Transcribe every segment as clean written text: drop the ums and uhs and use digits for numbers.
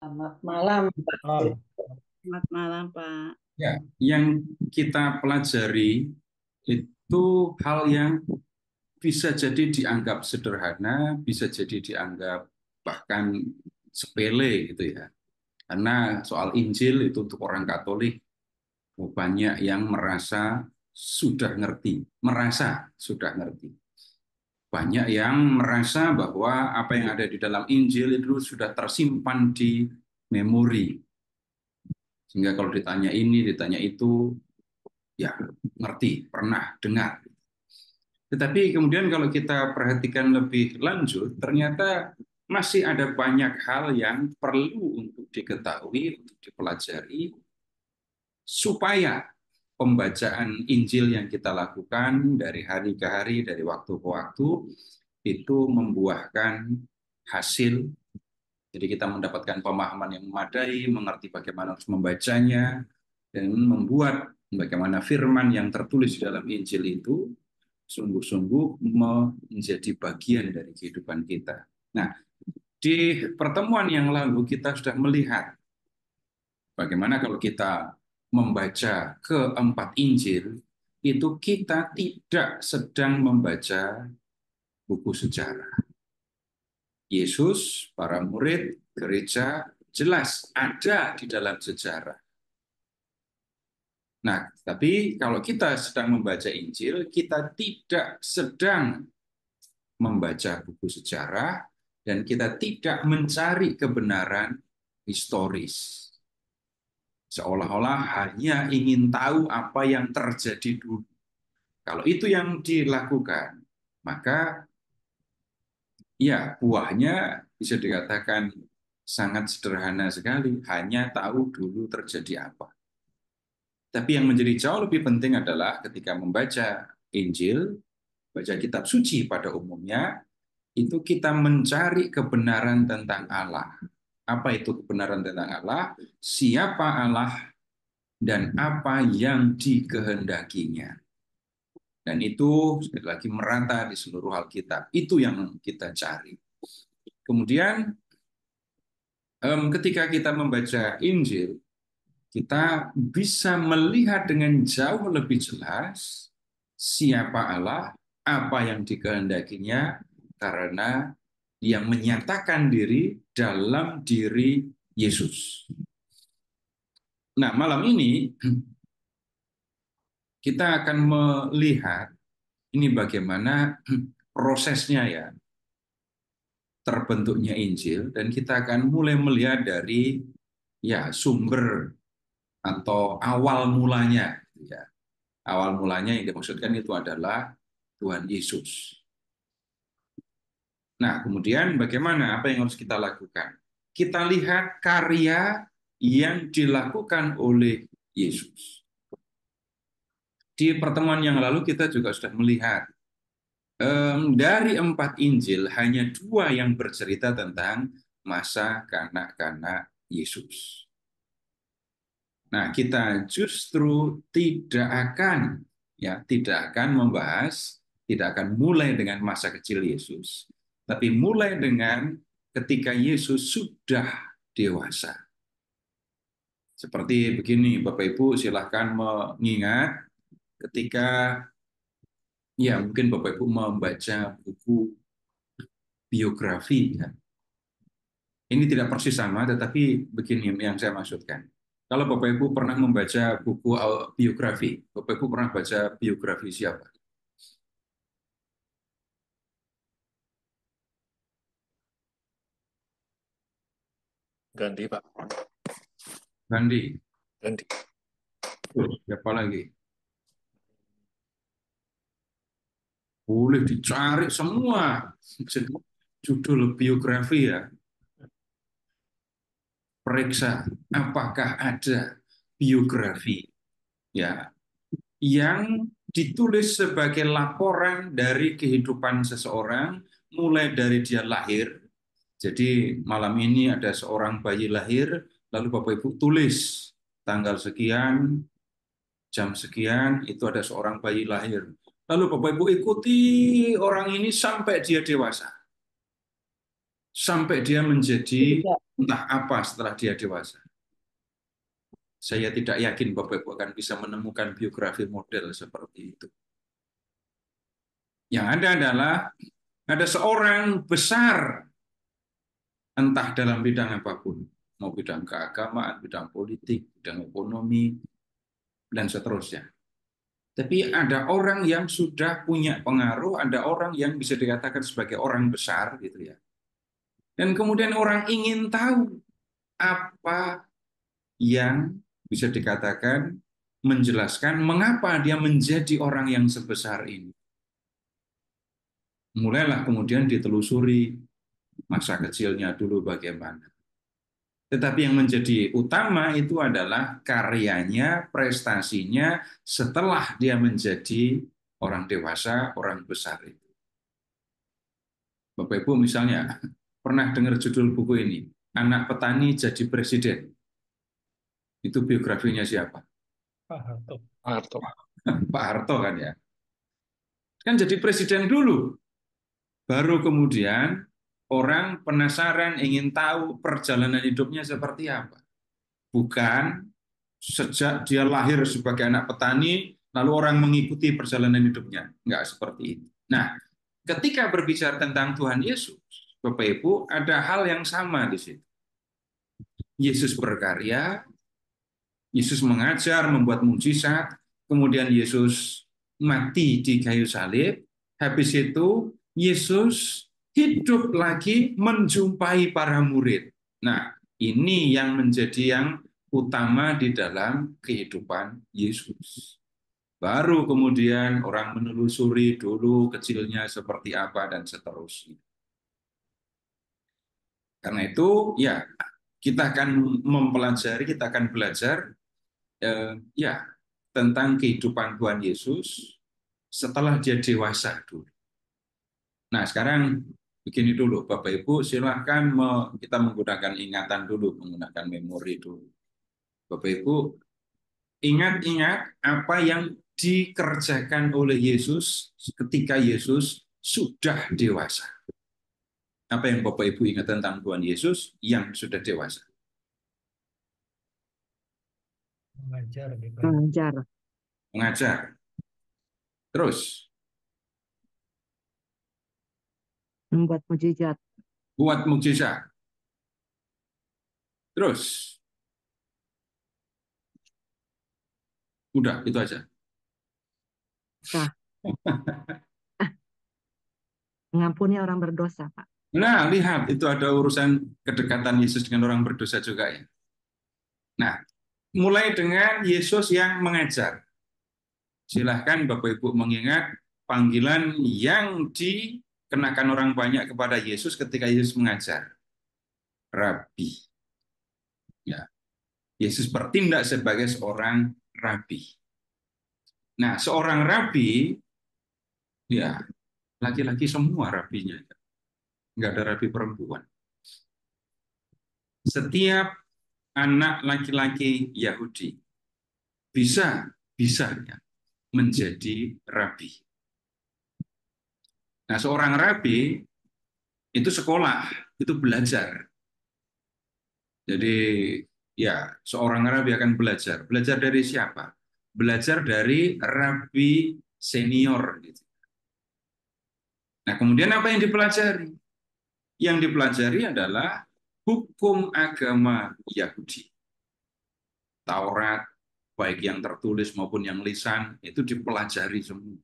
Selamat malam, Pak. Malam. Selamat malam, Pak. Ya, yang kita pelajari itu hal yang bisa jadi dianggap sederhana, bisa jadi dianggap bahkan sepele gitu ya. Karena soal Injil itu untuk orang Katolik banyak yang merasa sudah ngerti. Banyak yang merasa bahwa apa yang ada di dalam Injil itu sudah tersimpan di memori. Sehingga kalau ditanya ini, ditanya itu, ya ngerti, pernah dengar. Tetapi kemudian kalau kita perhatikan lebih lanjut, ternyata masih ada banyak hal yang perlu untuk diketahui, untuk dipelajari, supaya pembacaan Injil yang kita lakukan dari hari ke hari, dari waktu ke waktu, itu membuahkan hasil. Jadi kita mendapatkan pemahaman yang memadai, mengerti bagaimana harus membacanya, dan membuat bagaimana firman yang tertulis di dalam Injil itu sungguh-sungguh menjadi bagian dari kehidupan kita. Nah, di pertemuan yang lalu kita sudah melihat bagaimana kalau kita membaca keempat Injil, itu kita tidak sedang membaca buku sejarah. Yesus, para murid, gereja, jelas ada di dalam sejarah. Nah, tapi kalau kita sedang membaca Injil, kita tidak sedang membaca buku sejarah dan kita tidak mencari kebenaran historis. Seolah-olah hanya ingin tahu apa yang terjadi dulu. Kalau itu yang dilakukan, maka ya buahnya bisa dikatakan sangat sederhana sekali, hanya tahu dulu terjadi apa. Tapi yang menjadi jauh lebih penting adalah ketika membaca Injil, baca kitab suci pada umumnya, itu kita mencari kebenaran tentang Allah. Apa itu kebenaran tentang Allah? Siapa Allah dan apa yang dikehendakinya. Dan itu sekali lagi merata di seluruh Alkitab. Itu yang kita cari. Kemudian ketika kita membaca Injil, kita bisa melihat dengan jauh lebih jelas siapa Allah, apa yang dikehendakinya, karena yang menyatakan diri dalam diri Yesus. Nah, malam ini kita akan melihat ini bagaimana prosesnya ya, terbentuknya Injil, dan kita akan mulai melihat dari ya sumber atau awal mulanya ya. Awal mulanya yang dimaksudkan itu adalah Tuhan Yesus. Nah, kemudian bagaimana apa yang harus kita lakukan? Kita lihat karya yang dilakukan oleh Yesus. Di pertemuan yang lalu kita juga sudah melihat dari 4 Injil hanya 2 yang bercerita tentang masa kanak-kanak Yesus. Nah, kita justru tidak akan membahas, tidak akan mulai dengan masa kecil Yesus, tapi mulai dengan ketika Yesus sudah dewasa. Seperti begini, Bapak Ibu silahkan mengingat ketika ya mungkin Bapak Ibu membaca buku biografi ya. Ini tidak persis sama, tetapi begini yang saya maksudkan. Kalau Bapak Ibu pernah membaca buku biografi, Bapak Ibu pernah baca biografi siapa? Gandhi, Pak. Gandhi. Gandhi. Terus, siapa lagi? Boleh dicari semua judul biografi ya. Periksa apakah ada biografi ya yang ditulis sebagai laporan dari kehidupan seseorang mulai dari dia lahir. Jadi malam ini ada seorang bayi lahir, lalu Bapak Ibu tulis tanggal sekian, jam sekian, itu ada seorang bayi lahir. Lalu Bapak Ibu ikuti orang ini sampai dia dewasa. sampai dia menjadi Tidak. entah apa setelah dia dewasa. Saya tidak yakin Bapak Ibu akan bisa menemukan biografi model seperti itu. Yang ada adalah ada seorang besar, entah dalam bidang apapun, mau bidang keagamaan, bidang politik, bidang ekonomi, dan seterusnya. Tapi ada orang yang sudah punya pengaruh, ada orang yang bisa dikatakan sebagai orang besar, gitu ya. Dan kemudian orang ingin tahu apa yang bisa dikatakan menjelaskan mengapa dia menjadi orang yang sebesar ini. Mulailah kemudian ditelusuri masa kecilnya dulu bagaimana. Tetapi yang menjadi utama itu adalah karyanya, prestasinya setelah dia menjadi orang dewasa, orang besar itu. Bapak Ibu misalnya pernah dengar judul buku ini, Anak Petani Jadi Presiden. Itu biografinya siapa? Pak Harto. Harto. Pak Harto kan ya. Kan jadi presiden dulu. Baru kemudian orang penasaran ingin tahu perjalanan hidupnya seperti apa. Bukan sejak dia lahir sebagai anak petani, lalu orang mengikuti perjalanan hidupnya. Enggak seperti itu. Nah, ketika berbicara tentang Tuhan Yesus, Bapak Ibu, ada hal yang sama di situ. Yesus berkarya, Yesus mengajar, membuat mukjizat, kemudian Yesus mati di kayu salib, habis itu Yesus hidup lagi menjumpai para murid. Nah, ini yang menjadi yang utama di dalam kehidupan Yesus. Baru kemudian orang menelusuri dulu kecilnya seperti apa dan seterusnya. Karena itu, ya, kita akan mempelajari, kita akan belajar ya tentang kehidupan Tuhan Yesus setelah dia dewasa dulu. Nah, sekarang begini dulu, Bapak Ibu, silahkan kita menggunakan ingatan dulu, menggunakan memori dulu. Bapak Ibu, ingat-ingat apa yang dikerjakan oleh Yesus ketika Yesus sudah dewasa. Apa yang Bapak Ibu ingat tentang Tuhan Yesus yang sudah dewasa? Mengajar. Mengajar. Mengajar. Terus, Membuat mujizat. buat mukjizat. Terus, udah, itu aja. Sah. Mengampuni orang berdosa, Pak. Nah, lihat, itu ada urusan kedekatan Yesus dengan orang berdosa juga ya. Nah, mulai dengan Yesus yang mengajar. Silahkan Bapak Ibu mengingat panggilan yang dikenakan orang banyak kepada Yesus ketika Yesus mengajar. Rabi. Ya. Yesus bertindak sebagai seorang rabi. Nah, seorang rabi, ya, laki-laki semua rabinya. Nggak ada rabi perempuan. Setiap anak laki-laki Yahudi bisa ya, menjadi rabi. Nah, seorang rabi itu sekolah, itu belajar. Jadi ya, seorang rabi akan belajar. Belajar dari siapa? Belajar dari rabi senior. Gitu. Nah, kemudian apa yang dipelajari? Yang dipelajari adalah hukum agama Yahudi. Taurat, baik yang tertulis maupun yang lisan, itu dipelajari semua.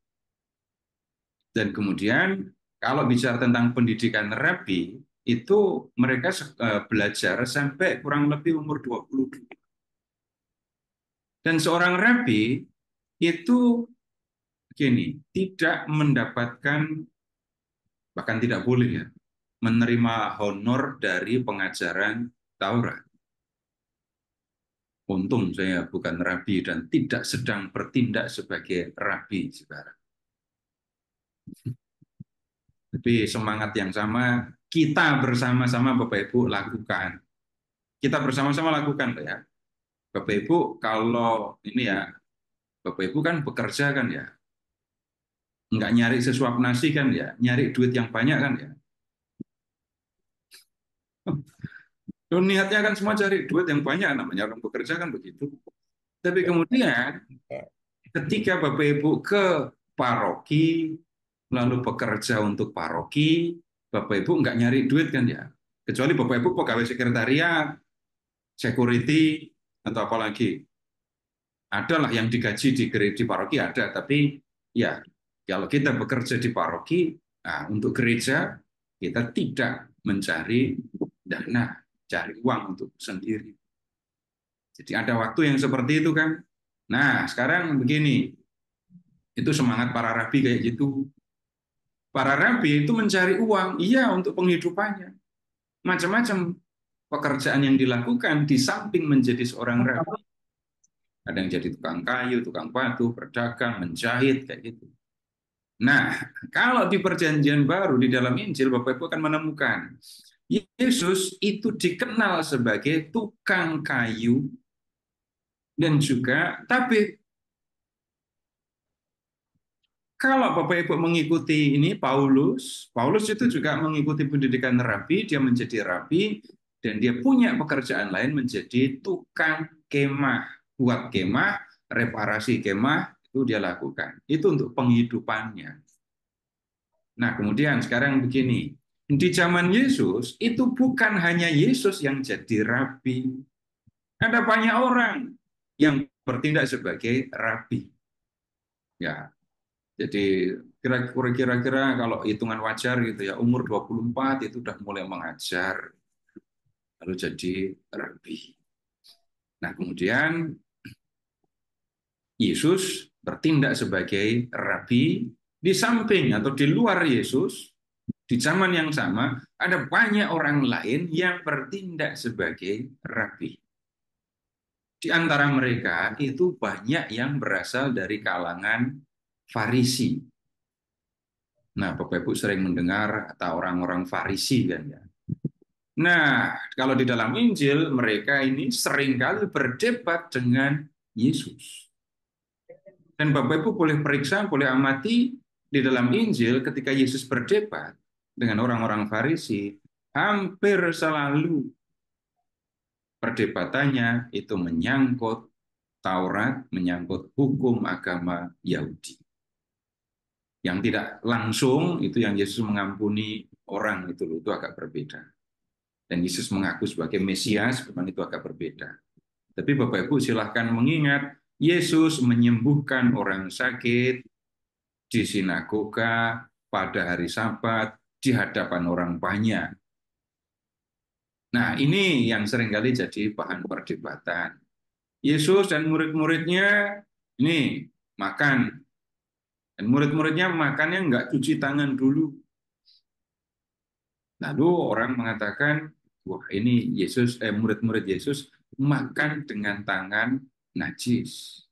Dan kemudian kalau bicara tentang pendidikan rabi, itu mereka belajar sampai kurang lebih umur 22. Dan seorang rabi itu gini, tidak mendapatkan, bahkan tidak boleh ya, menerima honor dari pengajaran Taurat. Untung saya bukan rabi dan tidak sedang bertindak sebagai rabi sekarang. Tapi semangat yang sama, kita bersama-sama Bapak Ibu lakukan. Kita bersama-sama lakukan ya. Bapak Ibu kalau ini ya, Bapak Ibu kan bekerja kan ya. Nggak nyari sesuap nasi kan ya, nyari duit yang banyak kan ya. Niatnya kan semua cari duit yang banyak, namanya orang bekerja kan begitu. Tapi kemudian ketika Bapak Ibu ke paroki, lalu bekerja untuk paroki, Bapak Ibu nggak nyari duit kan ya? Kecuali Bapak Ibu pegawai sekretariat, security, atau apa lagi. Adalah yang digaji di paroki ada, tapi ya kalau kita bekerja di paroki, nah, untuk gereja, kita tidak mencari dana, cari uang untuk sendiri. Jadi ada waktu yang seperti itu kan. Nah, sekarang begini, itu semangat para rabi kayak gitu. Para rabi itu mencari uang, iya untuk penghidupannya. Macam-macam pekerjaan yang dilakukan di samping menjadi seorang rabi. Ada yang jadi tukang kayu, tukang batu, berdagang, menjahit, kayak gitu. Nah, kalau di perjanjian baru di dalam Injil, Bapak Ibu akan menemukan Yesus itu dikenal sebagai tukang kayu dan juga tabib. Kalau Bapak Ibu mengikuti ini Paulus itu juga mengikuti pendidikan rabi, dia menjadi rabi dan dia punya pekerjaan lain menjadi tukang kemah, buat kemah, reparasi kemah itu dia lakukan. Itu untuk penghidupannya. Nah, kemudian sekarang begini, di zaman Yesus itu bukan hanya Yesus yang jadi rabi. Ada banyak orang yang bertindak sebagai rabi. Ya, jadi kira-kira kalau hitungan wajar gitu ya, umur 24 itu udah mulai mengajar, lalu jadi rabi. Nah, kemudian Yesus bertindak sebagai rabi, di samping atau di luar Yesus, di zaman yang sama, ada banyak orang lain yang bertindak sebagai rabi. Di antara mereka itu banyak yang berasal dari kalangan Farisi. Nah, Bapak Ibu sering mendengar kata orang-orang Farisi kan ya. Nah, kalau di dalam Injil mereka ini seringkali berdebat dengan Yesus. Dan Bapak Ibu boleh periksa, boleh amati di dalam Injil ketika Yesus berdebat dengan orang-orang Farisi, hampir selalu perdebatannya itu menyangkut Taurat, menyangkut hukum agama Yahudi. Yang tidak langsung itu yang Yesus mengampuni orang itu agak berbeda. Dan Yesus mengaku sebagai Mesias, memang itu agak berbeda. Tapi Bapak Ibu silahkan mengingat, Yesus menyembuhkan orang sakit di sinagoga pada hari Sabat di hadapan orang banyak. Nah, ini yang seringkali jadi bahan perdebatan. Yesus dan murid-muridnya ini makan. Dan murid-muridnya makannya nggak cuci tangan dulu. Lalu orang mengatakan, wah ini murid-murid Yesus makan dengan tangan najis.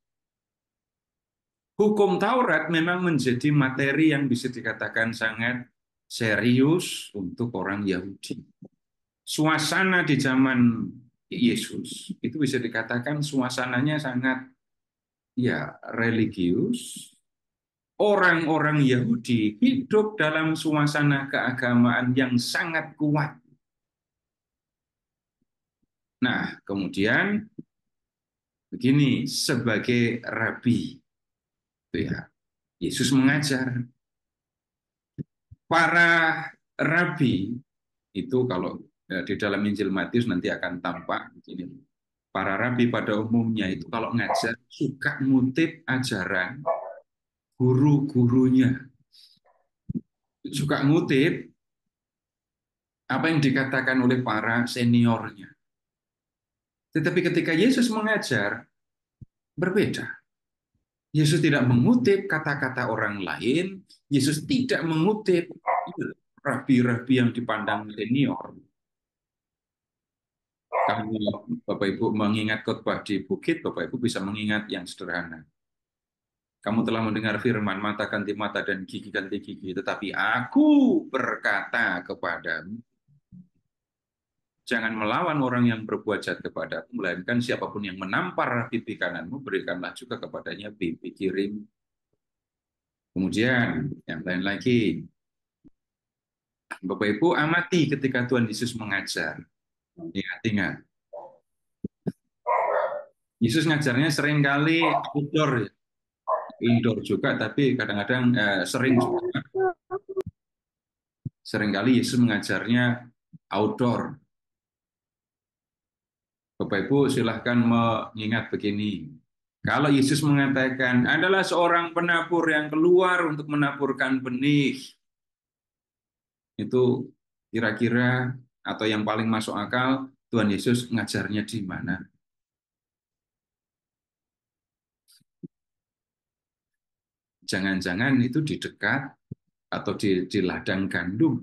Hukum Taurat memang menjadi materi yang bisa dikatakan sangat serius untuk orang Yahudi. Suasana di zaman Yesus itu bisa dikatakan suasananya sangat ya religius. Orang-orang Yahudi hidup dalam suasana keagamaan yang sangat kuat. Nah, kemudian begini, sebagai rabi, itu ya, Yesus mengajar. Para rabi itu kalau di dalam Injil Matius nanti akan tampak begini. Para rabi pada umumnya itu kalau ngajar suka ngutip ajaran guru-gurunya. Suka ngutip apa yang dikatakan oleh para seniornya. Tetapi ketika Yesus mengajar, berbeda. Yesus tidak mengutip kata-kata orang lain, Yesus tidak mengutip rabi-rabi yang dipandang senior. Kalau Bapak Ibu mengingat khotbah di bukit, Bapak Ibu bisa mengingat yang sederhana. Kamu telah mendengar firman, mata ganti mata dan gigi ganti gigi, tetapi aku berkata kepadamu, jangan melawan orang yang berbuat jahat kepadamu, melainkan siapapun yang menampar pipi kananmu, berikanlah juga kepadanya pipi kiri. Kemudian, yang lain lagi, Bapak Ibu amati ketika Tuhan Yesus mengajar. Ingat-ingat. Yesus ngajarnya seringkali outdoor, indoor juga, tapi kadang-kadang sering juga. Seringkali Yesus mengajarnya outdoor. Bapak Ibu silahkan mengingat begini. Kalau Yesus mengatakan adalah seorang penabur yang keluar untuk menaburkan benih, itu kira-kira atau yang paling masuk akal Tuhan Yesus ngajarnya di mana? Jangan-jangan itu di dekat atau di ladang gandum.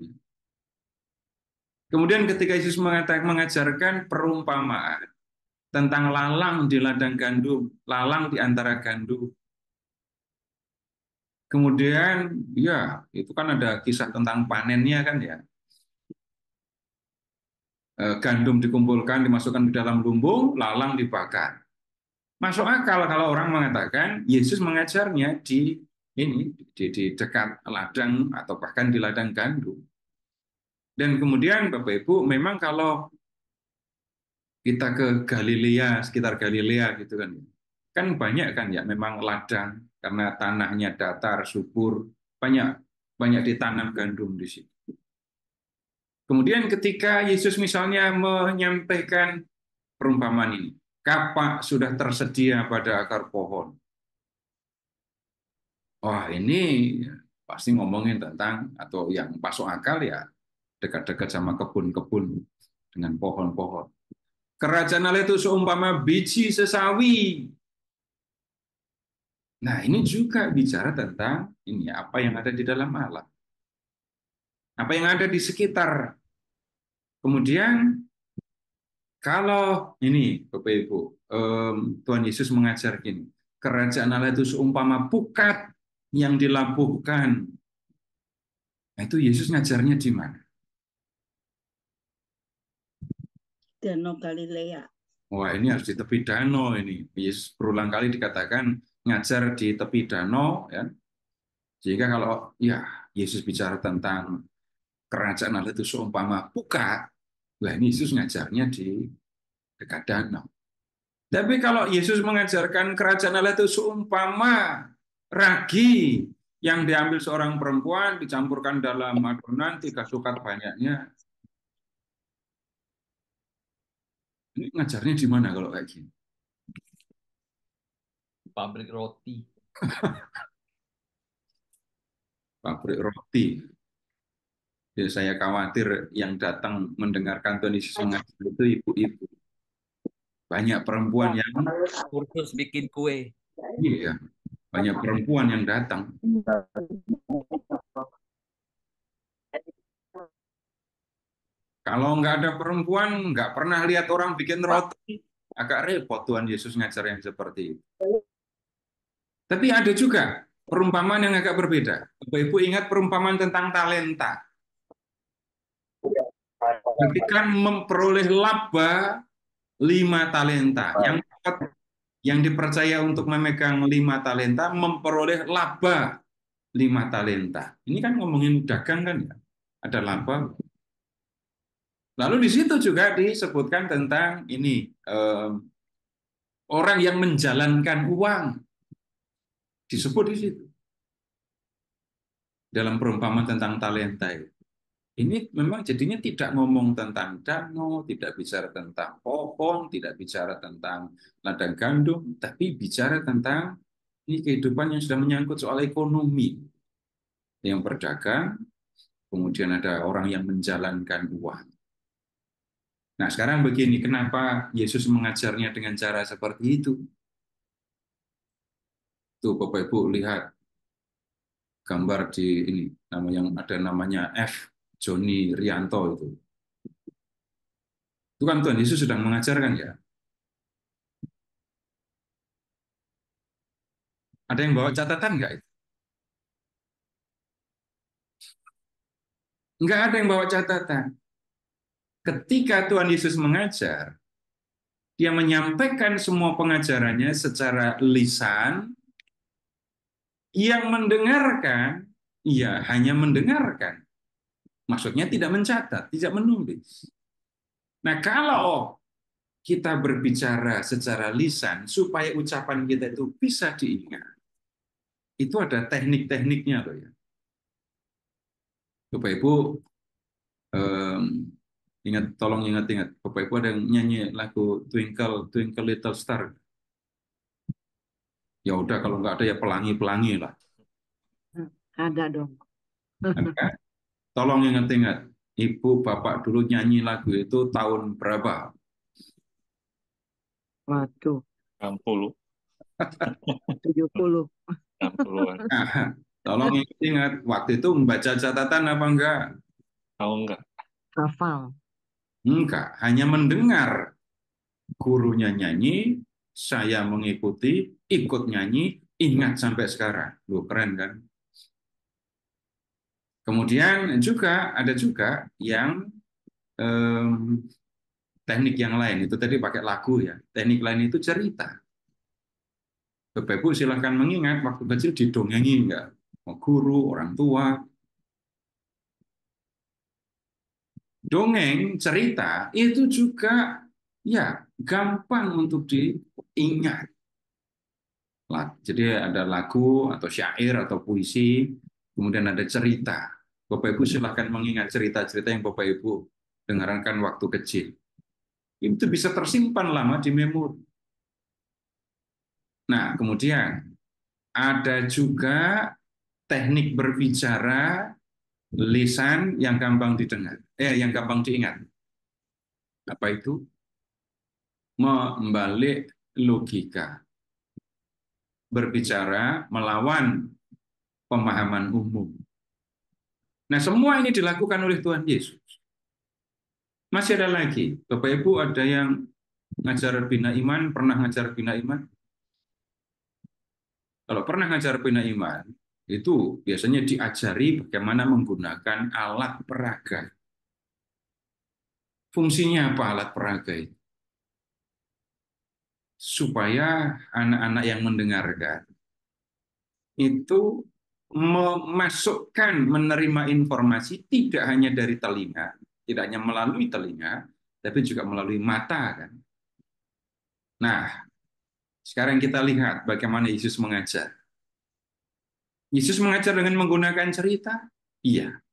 Kemudian ketika Yesus mengajarkan perumpamaan tentang lalang di ladang gandum, lalang di antara gandum. Kemudian ya itu kan ada kisah tentang panennya kan ya. Gandum dikumpulkan, dimasukkan ke dalam lumbung, lalang dibakar. Masuk akal kalau orang mengatakan Yesus mengajarnya di dekat ladang atau bahkan di ladang gandum. Dan kemudian Bapak Ibu, memang kalau kita ke Galilea, sekitar Galilea gitu kan banyak kan ya memang ladang karena tanahnya datar, subur, banyak ditanam gandum di situ. Kemudian ketika Yesus misalnya menyampaikan perumpamaan ini, kapak sudah tersedia pada akar pohon. Wah, ini pasti ngomongin tentang atau yang masuk akal ya dekat-dekat sama kebun-kebun dengan pohon-pohon. Kerajaan Allah itu seumpama biji sesawi. Nah, ini juga bicara tentang ini apa yang ada di dalam alam. Apa yang ada di sekitar. Kemudian kalau ini Bapak Ibu, Tuhan Yesus mengajar gini, kerajaan Allah itu seumpama pukat yang dilabuhkan. Nah, itu Yesus ngajarnya di mana? Danau Galilea. Wah, ini harus di tepi danau ini. Yesus berulang kali dikatakan ngajar di tepi danau, ya. Sehingga kalau ya Yesus bicara tentang kerajaan Allah itu seumpama pukat, lah ini Yesus ngajarnya di dekat danau. Tapi kalau Yesus mengajarkan kerajaan Allah itu seumpama ragi yang diambil seorang perempuan, dicampurkan dalam adonan 3 sukat banyaknya, ini ngajarnya di mana kalau kayak gini? Pabrik roti. Pabrik roti. Jadi saya khawatir yang datang mendengarkan Tuhan Yesus mengajar itu ibu-ibu. Banyak perempuan yang Kursus bikin kue. iya, banyak perempuan yang datang. Kalau nggak ada perempuan, nggak pernah lihat orang bikin roti, agak repot Tuhan Yesus ngajar yang seperti itu. Tapi ada juga perumpamaan yang agak berbeda. Bapak Ibu ingat perumpamaan tentang talenta. Ketika memperoleh laba 5 talenta, yang dipercaya untuk memegang 5 talenta memperoleh laba 5 talenta. Ini kan ngomongin dagang kan ya, ada laba. Lalu di situ juga disebutkan tentang ini orang yang menjalankan uang, disebut di situ dalam perumpamaan tentang talenta itu. Ini memang jadinya tidak ngomong tentang danau, tidak bicara tentang pohon, tidak bicara tentang ladang gandum, tapi bicara tentang ini kehidupan yang sudah menyangkut soal ekonomi, yang berdagang, kemudian ada orang yang menjalankan uang. Nah, sekarang begini, kenapa Yesus mengajarnya dengan cara seperti itu? Tuh, Bapak Ibu lihat gambar di ini, yang ada namanya F. Joni Rianto itu. Itu kan Tuhan Yesus sedang mengajarkan ya. Ada yang bawa catatan nggak itu? Nggak ada yang bawa catatan. Ketika Tuhan Yesus mengajar, dia menyampaikan semua pengajarannya secara lisan, yang mendengarkan, ya hanya mendengarkan. Maksudnya tidak mencatat, tidak menulis. Nah, kalau kita berbicara secara lisan supaya ucapan kita itu bisa diingat, itu ada teknik-tekniknya loh ya. Bapak Ibu tolong ingat-ingat. Bapak Ibu ada yang nyanyi lagu Twinkle Twinkle Little Star. Ya udah kalau nggak ada ya pelangi-pelangi lah. Ada dong. Ada? Tolong ingat-ingat. Ibu bapak dulu nyanyi lagu itu tahun berapa? Waduh, 60, 70. 60-an. Nah, tolong ingat-ingat. Waktu itu membaca catatan apa enggak? Tahu nggak? Hafal. Enggak, hanya mendengar gurunya nyanyi, saya mengikuti, ikut nyanyi, ingat sampai sekarang. Loh, keren kan? Kemudian ada juga yang teknik yang lain. Itu tadi pakai lagu ya. Teknik lain itu cerita. Bapak Ibu silahkan mengingat waktu kecil didongengi enggak? Guru, orang tua. Dongeng, cerita itu juga ya gampang untuk diingat. Jadi ada lagu atau syair atau puisi, kemudian ada cerita. Bapak Ibu silahkan mengingat cerita-cerita yang Bapak Ibu dengarkan waktu kecil. Itu bisa tersimpan lama di memori. Nah, kemudian ada juga teknik berbicara lisan yang gampang didengar, yang gampang diingat. Apa itu? Membalik logika. Berbicara melawan pemahaman umum. Nah, semua ini dilakukan oleh Tuhan Yesus. Masih ada lagi. Bapak Ibu ada yang ngajar bina iman, pernah ngajar bina iman? Kalau pernah ngajar bina iman, itu biasanya diajari bagaimana menggunakan alat peraga. Fungsinya apa alat peraga itu? Supaya anak-anak yang mendengarkan itu memasukkan, menerima informasi tidak hanya dari telinga, tidak hanya melalui telinga, tapi juga melalui mata kan. Nah, sekarang kita lihat bagaimana Yesus mengajar. Yesus mengajar dengan menggunakan cerita? Iya.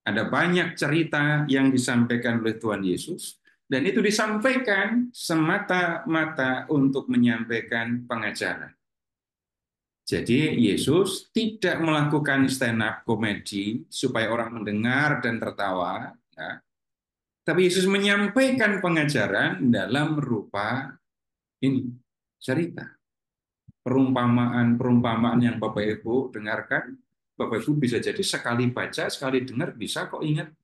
Ada banyak cerita yang disampaikan oleh Tuhan Yesus, dan itu disampaikan semata-mata untuk menyampaikan pengajaran. Jadi Yesus tidak melakukan stand up komedi supaya orang mendengar dan tertawa, ya. Tapi Yesus menyampaikan pengajaran dalam rupa ini cerita, perumpamaan yang Bapak Ibu dengarkan, Bapak Ibu bisa jadi sekali baca, sekali dengar bisa kok ingat.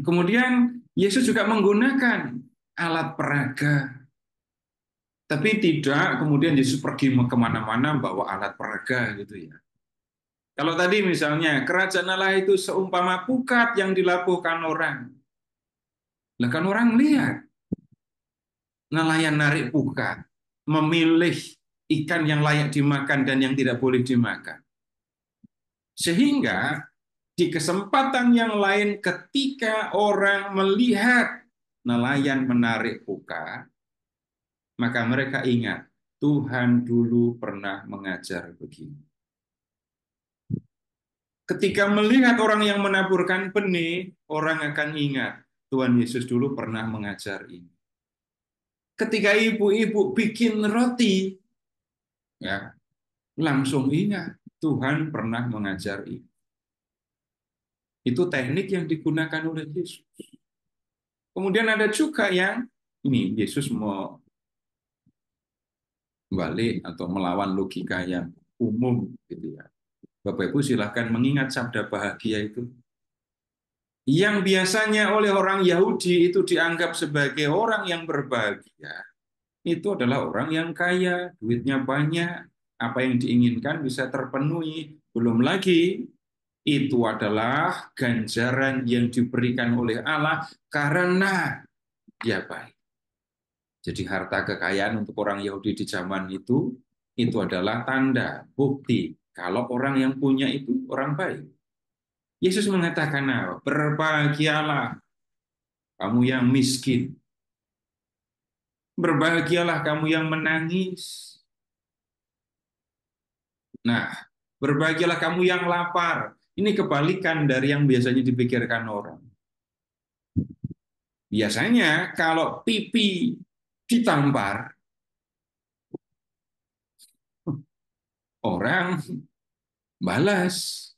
Kemudian Yesus juga menggunakan alat peraga. Tapi tidak kemudian Yesus pergi kemana-mana bawa alat peraga gitu ya. Kalau tadi misalnya kerajaan Allah itu seumpama pukat yang dilabuhkan orang. Lah kan orang lihat nelayan narik pukat, memilih ikan yang layak dimakan dan yang tidak boleh dimakan. Sehingga di kesempatan yang lain ketika orang melihat nelayan menarik pukat, maka mereka ingat, Tuhan dulu pernah mengajar begini. Ketika melihat orang yang menaburkan benih, orang akan ingat, Tuhan Yesus dulu pernah mengajar ini. Ketika ibu-ibu bikin roti, ya langsung ingat, Tuhan pernah mengajar ini. Itu teknik yang digunakan oleh Yesus. Kemudian ada juga yang, ini Yesus mau balik atau melawan logika yang umum gitu ya. Bapak Ibu silahkan mengingat sabda bahagia itu. Yang biasanya oleh orang Yahudi itu dianggap sebagai orang yang berbahagia. Itu adalah orang yang kaya, duitnya banyak, apa yang diinginkan bisa terpenuhi. Belum lagi, itu adalah ganjaran yang diberikan oleh Allah karena dia baik. Jadi harta kekayaan untuk orang Yahudi di zaman itu adalah tanda, bukti kalau orang yang punya itu orang baik. Yesus mengatakan apa? Berbahagialah kamu yang miskin. Berbahagialah kamu yang menangis. Nah, berbahagialah kamu yang lapar. Ini kebalikan dari yang biasanya dipikirkan orang. Biasanya kalau pipi ditampar, orang balas,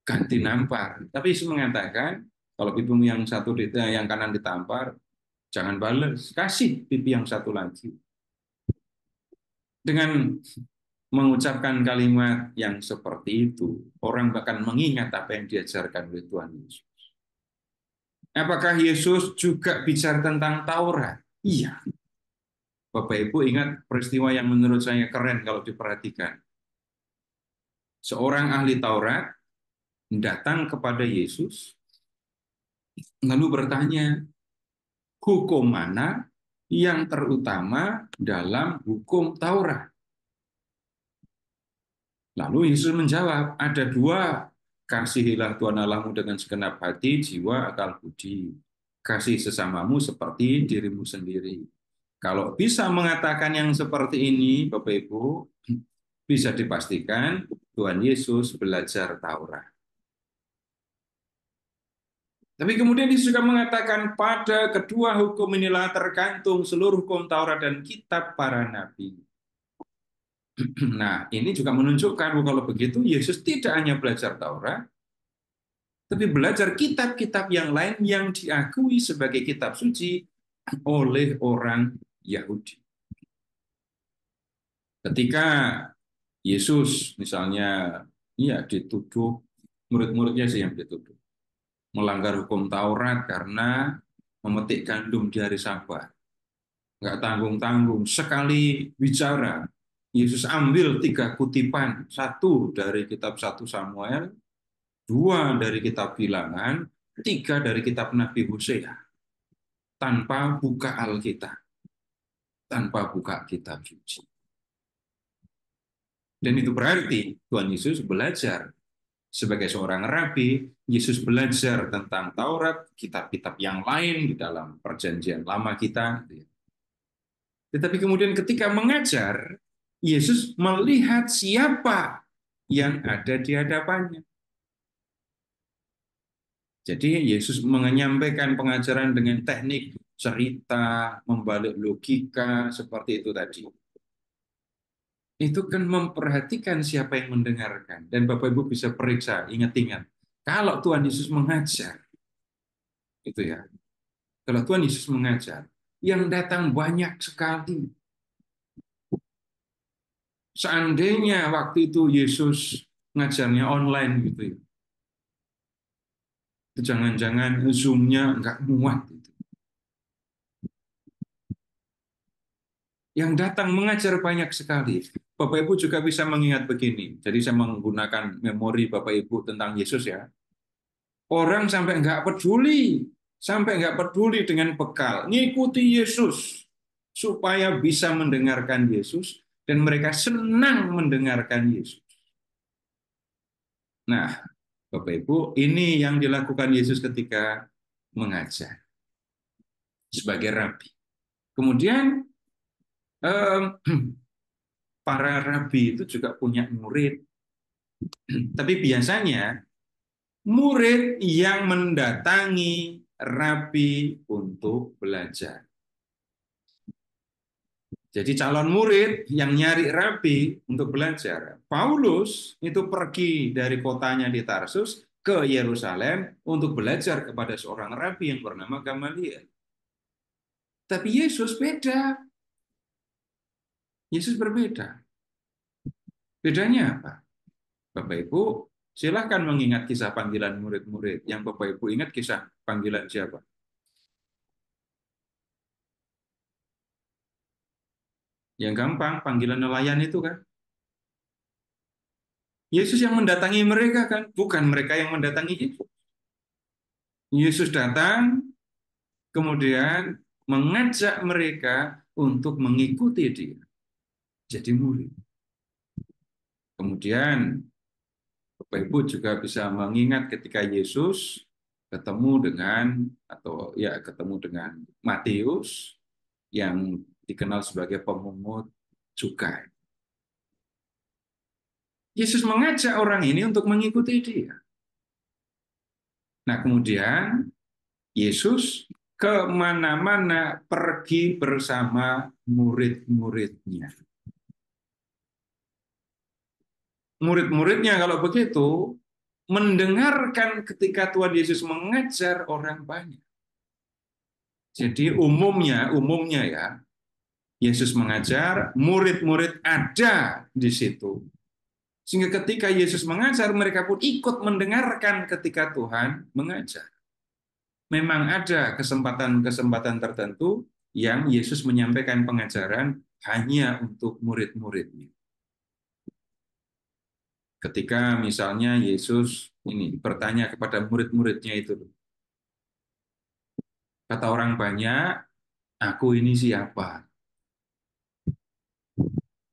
ganti nampar. Tapi Yesus mengatakan, kalau pipimu yang satu yang kanan ditampar, jangan balas, kasih pipi yang satu lagi. Dengan mengucapkan kalimat yang seperti itu, orang bahkan mengingat apa yang diajarkan oleh Tuhan Yesus. Apakah Yesus juga bicara tentang Taurat? Iya. Bapak Ibu ingat peristiwa yang menurut saya keren kalau diperhatikan. Seorang ahli Taurat datang kepada Yesus, lalu bertanya, hukum mana yang terutama dalam hukum Taurat? Lalu Yesus menjawab, ada dua, kasihilah Tuhan Allahmu dengan segenap hati, jiwa, akal budi. Kasih sesamamu seperti dirimu sendiri. Kalau bisa mengatakan yang seperti ini, Bapak Ibu, bisa dipastikan Tuhan Yesus belajar Taurat. Tapi kemudian Yesus juga mengatakan, pada kedua hukum inilah tergantung seluruh hukum Taurat dan kitab para nabi. Nah, ini juga menunjukkan bahwa kalau begitu Yesus tidak hanya belajar Taurat, tapi belajar kitab-kitab yang lain yang diakui sebagai kitab suci oleh orang Yahudi. Ketika Yesus misalnya dituduh, murid-muridnya sih yang dituduh, melanggar hukum Taurat karena memetik gandum di hari Sabat. Nggak tanggung-tanggung, sekali bicara, Yesus ambil 3 kutipan, 1 dari kitab 1 Samuel, 2 dari kitab Bilangan, 3 dari kitab Nabi Hosea, tanpa buka Alkitab, tanpa buka kitab suci. Dan itu berarti Tuhan Yesus belajar sebagai seorang rabi, Yesus belajar tentang Taurat, kitab-kitab yang lain di dalam perjanjian lama kita. Tetapi kemudian ketika mengajar, Yesus melihat siapa yang ada di hadapannya. Jadi Yesus menyampaikan pengajaran dengan teknik cerita, membalik logika, seperti itu tadi. Itu kan memperhatikan siapa yang mendengarkan. Dan Bapak Ibu bisa periksa, ingat-ingat. Kalau Tuhan Yesus mengajar, itu ya. Kalau Tuhan Yesus mengajar, yang datang banyak sekali. Seandainya waktu itu Yesus ngajarnya online gitu ya. Jangan-jangan Zoom-nya nggak muat. Gitu. Yang datang mengajar banyak sekali. Bapak Ibu juga bisa mengingat begini. Jadi saya menggunakan memori Bapak Ibu tentang Yesus ya. Orang sampai nggak peduli dengan bekal, ngikuti Yesus supaya bisa mendengarkan Yesus dan mereka senang mendengarkan Yesus. Nah, Bapak Ibu, ini yang dilakukan Yesus ketika mengajar sebagai rabi. Kemudian para rabi itu juga punya murid. Tapi biasanya murid yang mendatangi rabi untuk belajar. Jadi calon murid yang nyari rabi untuk belajar. Paulus itu pergi dari kotanya di Tarsus ke Yerusalem untuk belajar kepada seorang rabi yang bernama Gamaliel. Tapi Yesus beda. Yesus berbeda. Bedanya apa? Bapak Ibu, silahkan mengingat kisah panggilan murid-murid. Yang Bapak Ibu ingat kisah panggilan siapa? Yang gampang, panggilan nelayan itu kan. Yesus yang mendatangi mereka kan, bukan mereka yang mendatangi Yesus. Yesus datang, kemudian mengajak mereka untuk mengikuti dia. Jadi murid. Kemudian Bapak Ibu juga bisa mengingat ketika Yesus ketemu dengan Matius yang dikenal sebagai pemungut cukai. Yesus mengajak orang ini untuk mengikuti dia. Nah, kemudian Yesus kemana-mana pergi bersama murid-muridnya. Murid-muridnya kalau begitu mendengarkan ketika Tuhan Yesus mengajar orang banyak. Jadi umumnya ya, Yesus mengajar, murid-murid ada di situ. Sehingga ketika Yesus mengajar, mereka pun ikut mendengarkan ketika Tuhan mengajar. Memang ada kesempatan-kesempatan tertentu yang Yesus menyampaikan pengajaran hanya untuk murid-muridnya. Ketika misalnya Yesus ini bertanya kepada murid-muridnya itu, kata orang banyak, aku ini siapa?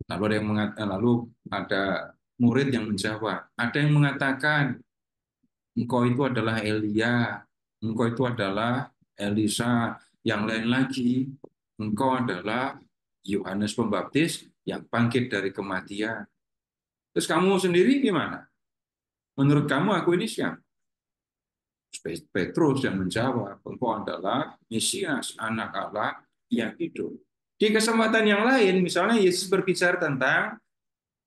Lalu ada murid yang menjawab, ada yang mengatakan, engkau itu adalah Elia, engkau itu adalah Elisa, yang lain lagi, engkau adalah Yohanes Pembaptis yang bangkit dari kematian. Terus kamu sendiri gimana? Menurut kamu aku ini siapa? Petrus yang menjawab, engkau adalah Mesias, anak Allah yang hidup. Di kesempatan yang lain, misalnya Yesus berbicara tentang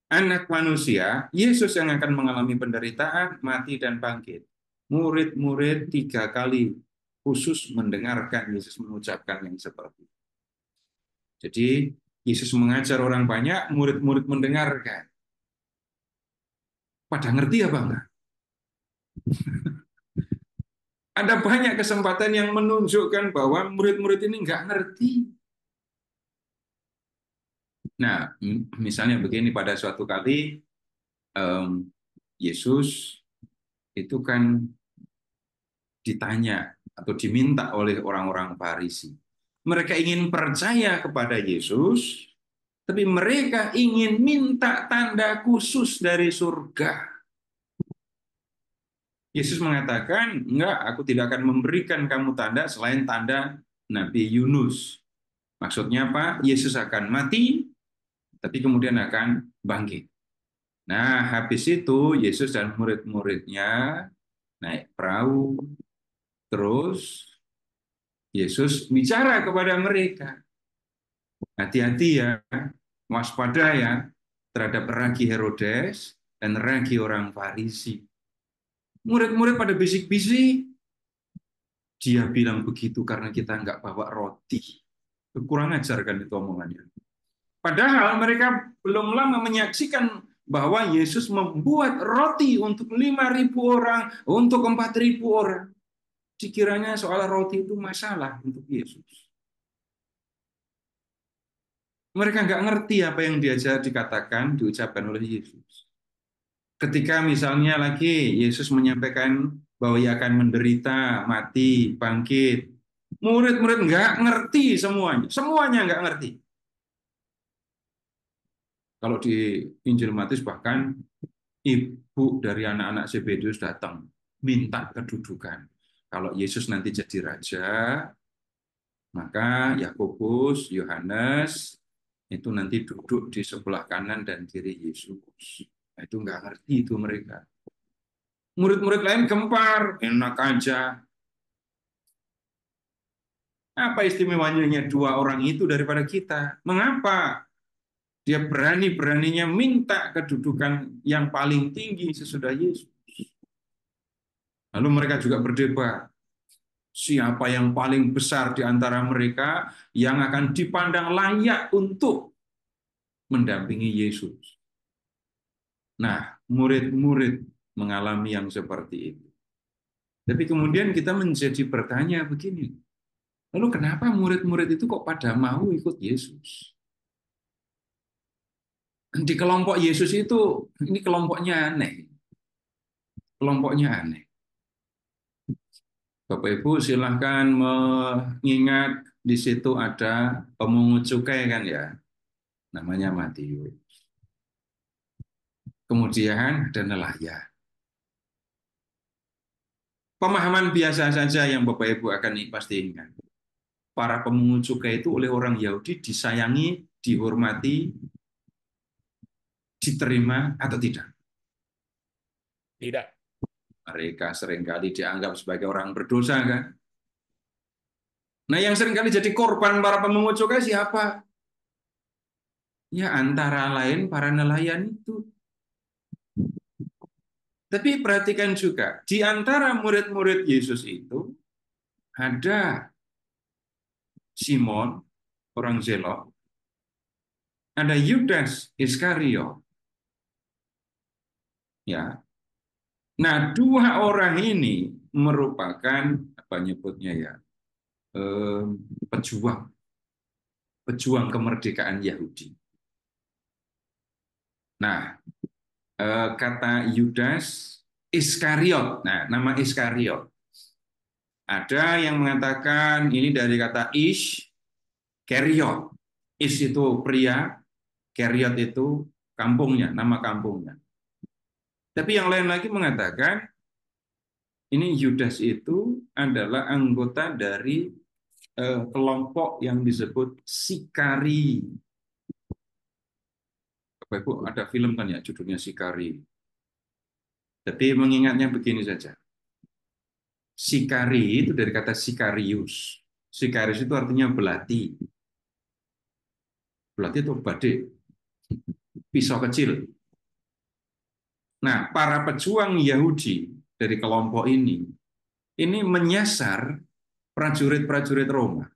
anak manusia, Yesus yang akan mengalami penderitaan, mati, dan bangkit. Murid-murid 3 kali khusus mendengarkan Yesus mengucapkan yang seperti itu. Jadi, Yesus mengajar orang banyak, murid-murid mendengarkan. Pada ngerti apa enggak? Ada banyak kesempatan yang menunjukkan bahwa murid-murid ini enggak ngerti. Nah, misalnya begini, pada suatu kali Yesus itu kan ditanya atau diminta oleh orang-orang Farisi. Mereka ingin percaya kepada Yesus, tapi mereka ingin minta tanda khusus dari surga. Yesus mengatakan, enggak, aku tidak akan memberikan kamu tanda selain tanda Nabi Yunus. Maksudnya apa? Yesus akan mati, tapi kemudian akan bangkit. Nah, habis itu Yesus dan murid-muridnya naik perahu, terus Yesus bicara kepada mereka. Hati-hati ya, waspada ya terhadap ragi Herodes dan ragi orang Farisi. Murid-murid pada bisik-bisik, dia bilang begitu karena kita nggak bawa roti. Kurang ajar kan itu omongannya. Padahal mereka belum lama menyaksikan bahwa Yesus membuat roti untuk 5.000 orang, untuk 4.000 orang. Dikiranya soal roti itu masalah untuk Yesus. Mereka nggak ngerti apa yang diucapkan oleh Yesus. Ketika misalnya lagi Yesus menyampaikan bahwa ia akan menderita, mati, bangkit, murid-murid nggak ngerti semuanya nggak ngerti. Kalau di Injil Matius bahkan ibu dari anak-anak Zebedius datang minta kedudukan. Kalau Yesus nanti jadi raja, maka Yakobus, Yohanes itu nanti duduk di sebelah kanan dan kiri Yesus. Nah, itu nggak ngerti itu mereka. Murid-murid lain gempar, enak aja. Apa istimewanya 2 orang itu daripada kita? Mengapa dia berani-beraninya minta kedudukan yang paling tinggi sesudah Yesus? Lalu mereka juga berdebat. Siapa yang paling besar di antara mereka yang akan dipandang layak untuk mendampingi Yesus? Nah, murid-murid mengalami yang seperti itu. Tapi kemudian kita menjadi bertanya begini, lalu kenapa murid-murid itu kok pada mau ikut Yesus? Di kelompok Yesus itu, ini kelompoknya aneh. Kelompoknya aneh. Bapak Ibu silahkan mengingat di situ ada pemungut cukai kan ya, namanya Matius. Kemudian ada nelayan. Pemahaman biasa saja yang Bapak Ibu akan pasti ingat. Para pemungut cukai itu oleh orang Yahudi disayangi, dihormati, diterima atau tidak. Tidak. Mereka seringkali dianggap sebagai orang berdosa, kan? Nah, yang seringkali jadi korban para pemungut cukai siapa? Ya, antara lain para nelayan itu. Tapi perhatikan juga, di antara murid-murid Yesus itu ada Simon, orang Zelot, ada Yudas Iskariot. Ya. Nah, dua orang ini merupakan apa nyebutnya ya? Pejuang kemerdekaan Yahudi. Nah, kata Yudas Iskariot. Nah, nama Iskariot. Ada yang mengatakan ini dari kata ish, Keriot. Ish itu pria, Keriot itu kampungnya, nama kampungnya. Tapi yang lain lagi mengatakan ini Yudas itu adalah anggota dari kelompok yang disebut Sikari. Bapak Ibu ada film kan ya judulnya Sikari. Tapi mengingatnya begini saja. Sikari itu dari kata Sikarius. Sikarius itu artinya belati. Belati itu badai. Pisau kecil. Nah, para pejuang Yahudi dari kelompok ini menyasar prajurit-prajurit Roma.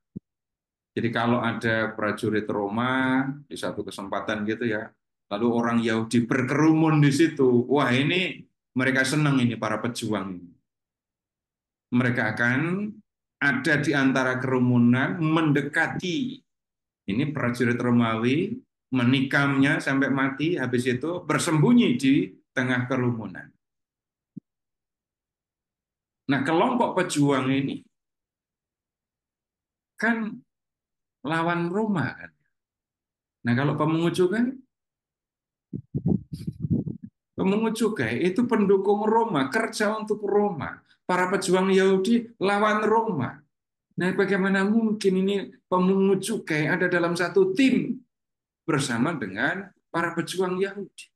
Jadi kalau ada prajurit Roma di satu kesempatan gitu ya, lalu orang Yahudi berkerumun di situ, wah ini mereka senang ini para pejuang ini. Mereka akan ada di antara kerumunan mendekati ini prajurit Romawi, menikamnya sampai mati, habis itu bersembunyi di tengah kerumunan. Nah, kelompok pejuang ini kan lawan Roma kan. Nah, kalau pemungut cukai itu pendukung Roma, kerja untuk Roma. Para pejuang Yahudi lawan Roma. Nah, bagaimana mungkin ini pemungut cukai ada dalam satu tim bersama dengan para pejuang Yahudi?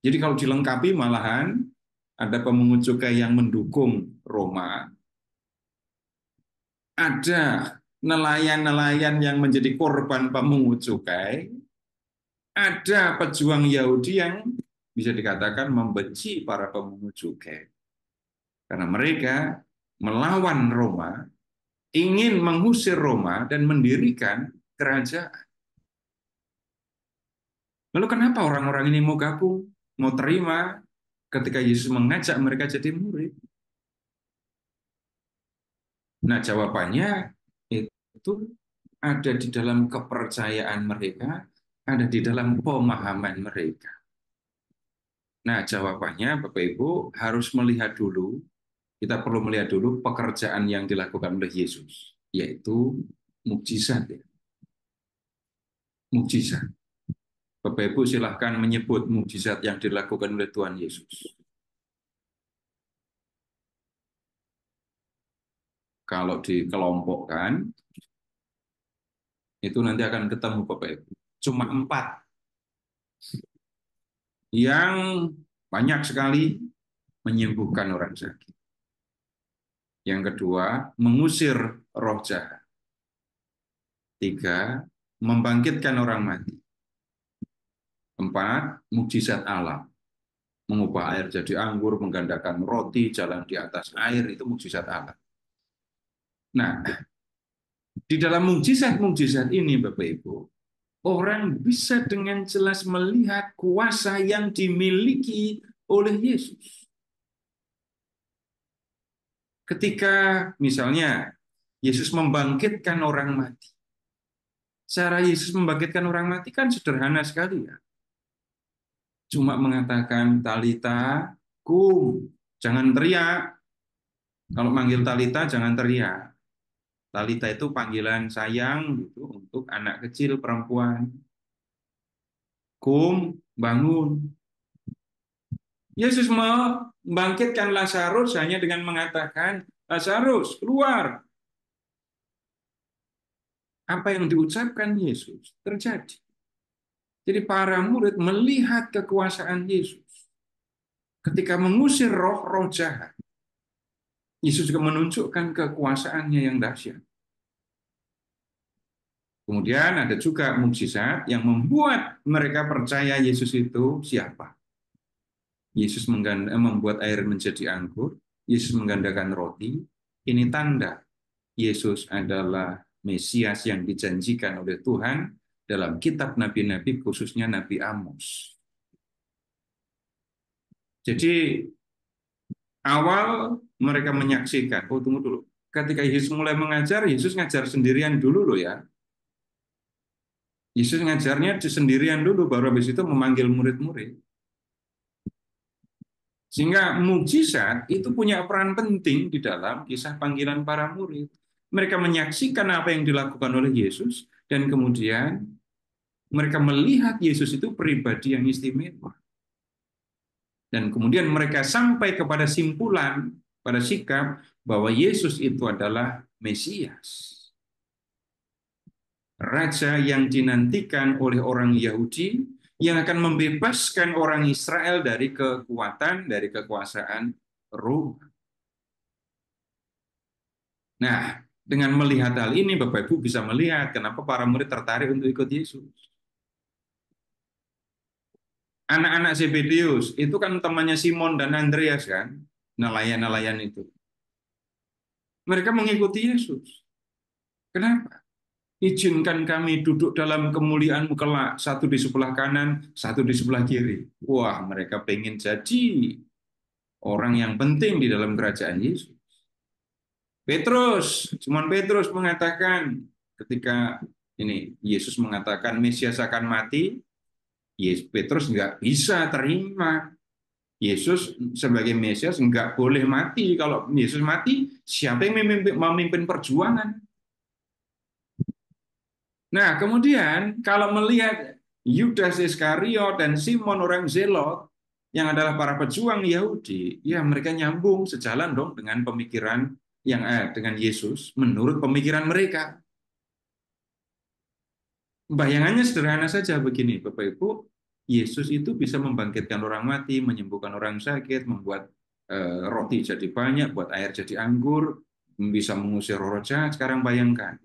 Jadi kalau dilengkapi malahan ada pemungut cukai yang mendukung Roma, ada nelayan-nelayan yang menjadi korban pemungut cukai, ada pejuang Yahudi yang bisa dikatakan membenci para pemungut cukai. Karena mereka melawan Roma, ingin mengusir Roma dan mendirikan kerajaan. Lalu kenapa orang-orang ini mau gabung, mau terima ketika Yesus mengajak mereka jadi murid? Nah, jawabannya itu ada di dalam kepercayaan mereka, ada di dalam pemahaman mereka. Nah, jawabannya Bapak Ibu harus melihat dulu, kita perlu melihat dulu pekerjaan yang dilakukan oleh Yesus, yaitu mukjizat. Mukjizat. Bapak Ibu silahkan menyebut mukjizat yang dilakukan oleh Tuhan Yesus. Kalau dikelompokkan, itu nanti akan ketemu Bapak Ibu. Cuma 4. Yang banyak sekali menyembuhkan orang sakit. Yang kedua, mengusir roh jahat. 3, membangkitkan orang mati. 4, mukjizat alam. Mengubah air jadi anggur, menggandakan roti, jalan di atas air, itu mukjizat alam. Nah, di dalam mukjizat-mukjizat ini, Bapak Ibu, orang bisa dengan jelas melihat kuasa yang dimiliki oleh Yesus. Ketika misalnya Yesus membangkitkan orang mati. Cara Yesus membangkitkan orang mati kan sederhana sekali ya. Cuma mengatakan Talita kum, jangan teriak. Kalau manggil Talita jangan teriak. Talita itu panggilan sayang gitu untuk anak kecil perempuan. Kum, bangun. Yesus membangkitkan Lazarus hanya dengan mengatakan, Lazarus, keluar. Apa yang diucapkan Yesus terjadi. Jadi para murid melihat kekuasaan Yesus. Ketika mengusir roh-roh jahat, Yesus juga menunjukkan kekuasaannya yang dahsyat. Kemudian ada juga mukjizat yang membuat mereka percaya Yesus itu siapa. Yesus membuat air menjadi anggur, Yesus menggandakan roti. Ini tanda Yesus adalah Mesias yang dijanjikan oleh Tuhan dalam kitab nabi-nabi, khususnya Nabi Amos. Jadi awal mereka menyaksikan, tunggu dulu. Ketika Yesus mulai mengajar, Yesus ngajar sendirian dulu loh ya. Yesus ngajarnya sendirian dulu, baru habis itu memanggil murid-murid. Sehingga mukjizat itu punya peran penting di dalam kisah panggilan para murid. Mereka menyaksikan apa yang dilakukan oleh Yesus, dan kemudian mereka melihat Yesus itu pribadi yang istimewa. Dan kemudian mereka sampai kepada simpulan, pada sikap, bahwa Yesus itu adalah Mesias. Raja yang dinantikan oleh orang Yahudi, yang akan membebaskan orang Israel dari kekuatan, dari kekuasaan Roma. Nah, dengan melihat hal ini, Bapak Ibu bisa melihat kenapa para murid tertarik untuk ikut Yesus. Anak-anak Zebedeus itu kan temannya Simon dan Andreas kan, nelayan-nelayan itu. Mereka mengikuti Yesus. Kenapa? Izinkan kami duduk dalam kemuliaan-Mu kelak, satu di sebelah kanan, satu di sebelah kiri. Wah, mereka pengen jadi orang yang penting di dalam kerajaan Yesus. Simon Petrus mengatakan ketika ini Yesus mengatakan Mesias akan mati, Petrus nggak bisa terima. Yesus sebagai Mesias nggak boleh mati. Kalau Yesus mati, siapa yang memimpin perjuangan? Nah, kemudian kalau melihat Yudas Iskariot dan Simon orang Zelot yang adalah para pejuang Yahudi, ya mereka nyambung sejalan dong dengan pemikiran yang dengan Yesus menurut pemikiran mereka. Bayangannya sederhana saja begini, Bapak Ibu, Yesus itu bisa membangkitkan orang mati, menyembuhkan orang sakit, membuat roti jadi banyak, buat air jadi anggur, bisa mengusir roh jahat. Sekarang bayangkan,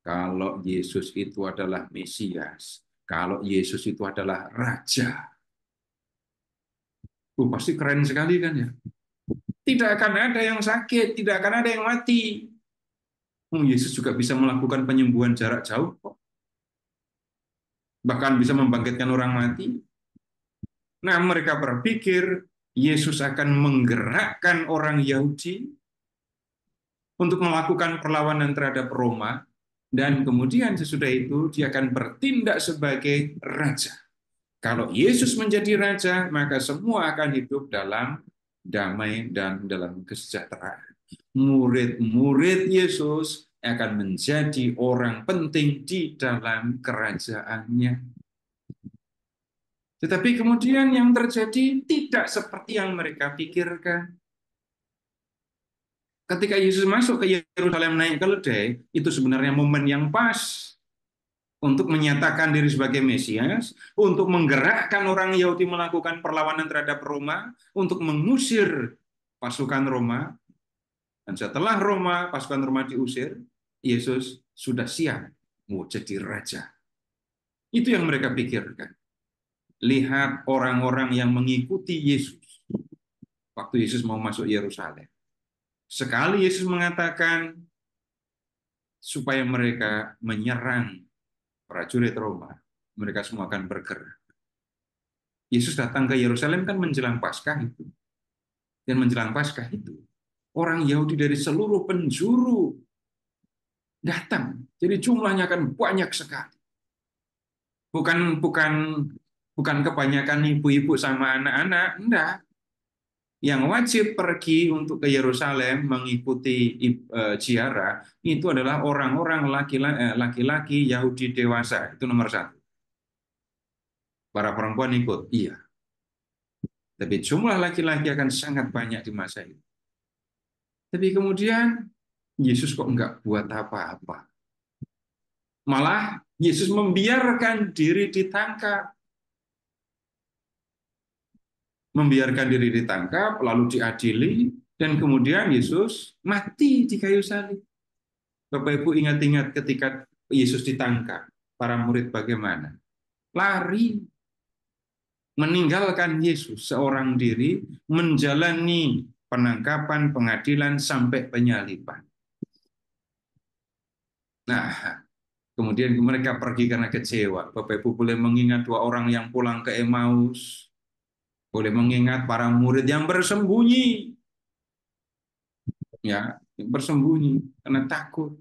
kalau Yesus itu adalah Mesias, kalau Yesus itu adalah Raja, pasti keren sekali kan ya? Tidak akan ada yang sakit, tidak akan ada yang mati. Yesus juga bisa melakukan penyembuhan jarak jauh kok. Bahkan bisa membangkitkan orang mati. Nah, mereka berpikir Yesus akan menggerakkan orang Yahudi untuk melakukan perlawanan terhadap Roma, dan kemudian sesudah itu dia akan bertindak sebagai raja. Kalau Yesus menjadi raja, maka semua akan hidup dalam damai dan dalam kesejahteraan. Murid-murid Yesus akan menjadi orang penting di dalam kerajaannya. Tetapi kemudian yang terjadi tidak seperti yang mereka pikirkan. Ketika Yesus masuk ke Yerusalem naik keledai, itu sebenarnya momen yang pas untuk menyatakan diri sebagai Mesias, untuk menggerakkan orang Yahudi melakukan perlawanan terhadap Roma, untuk mengusir pasukan Roma. Dan setelah pasukan Roma diusir, Yesus sudah siap mau jadi raja. Itu yang mereka pikirkan. Lihat orang-orang yang mengikuti Yesus waktu Yesus mau masuk Yerusalem. Sekali Yesus mengatakan supaya mereka menyerang prajurit Roma, mereka semua akan bergerak. Yesus datang ke Yerusalem kan menjelang Paskah itu. Dan menjelang Paskah itu, orang Yahudi dari seluruh penjuru datang. Jadi jumlahnya akan banyak sekali. Bukan kebanyakan ibu-ibu sama anak-anak, enggak. Yang wajib pergi untuk ke Yerusalem mengikuti ziarah itu adalah orang-orang laki-laki Yahudi dewasa, itu nomor 1. Para perempuan ikut, iya. Tapi jumlah laki-laki akan sangat banyak di masa itu. Tapi kemudian Yesus kok enggak buat apa-apa. Malah Yesus membiarkan diri ditangkap. Membiarkan diri ditangkap, lalu diadili, dan kemudian Yesus mati di kayu salib. Bapak Ibu ingat-ingat ketika Yesus ditangkap, para murid bagaimana? Lari, meninggalkan Yesus seorang diri, menjalani penangkapan, pengadilan, sampai penyaliban. Nah, kemudian mereka pergi karena kecewa. Bapak Ibu boleh mengingat dua orang yang pulang ke Emmaus, boleh mengingat para murid yang bersembunyi, ya, bersembunyi karena takut.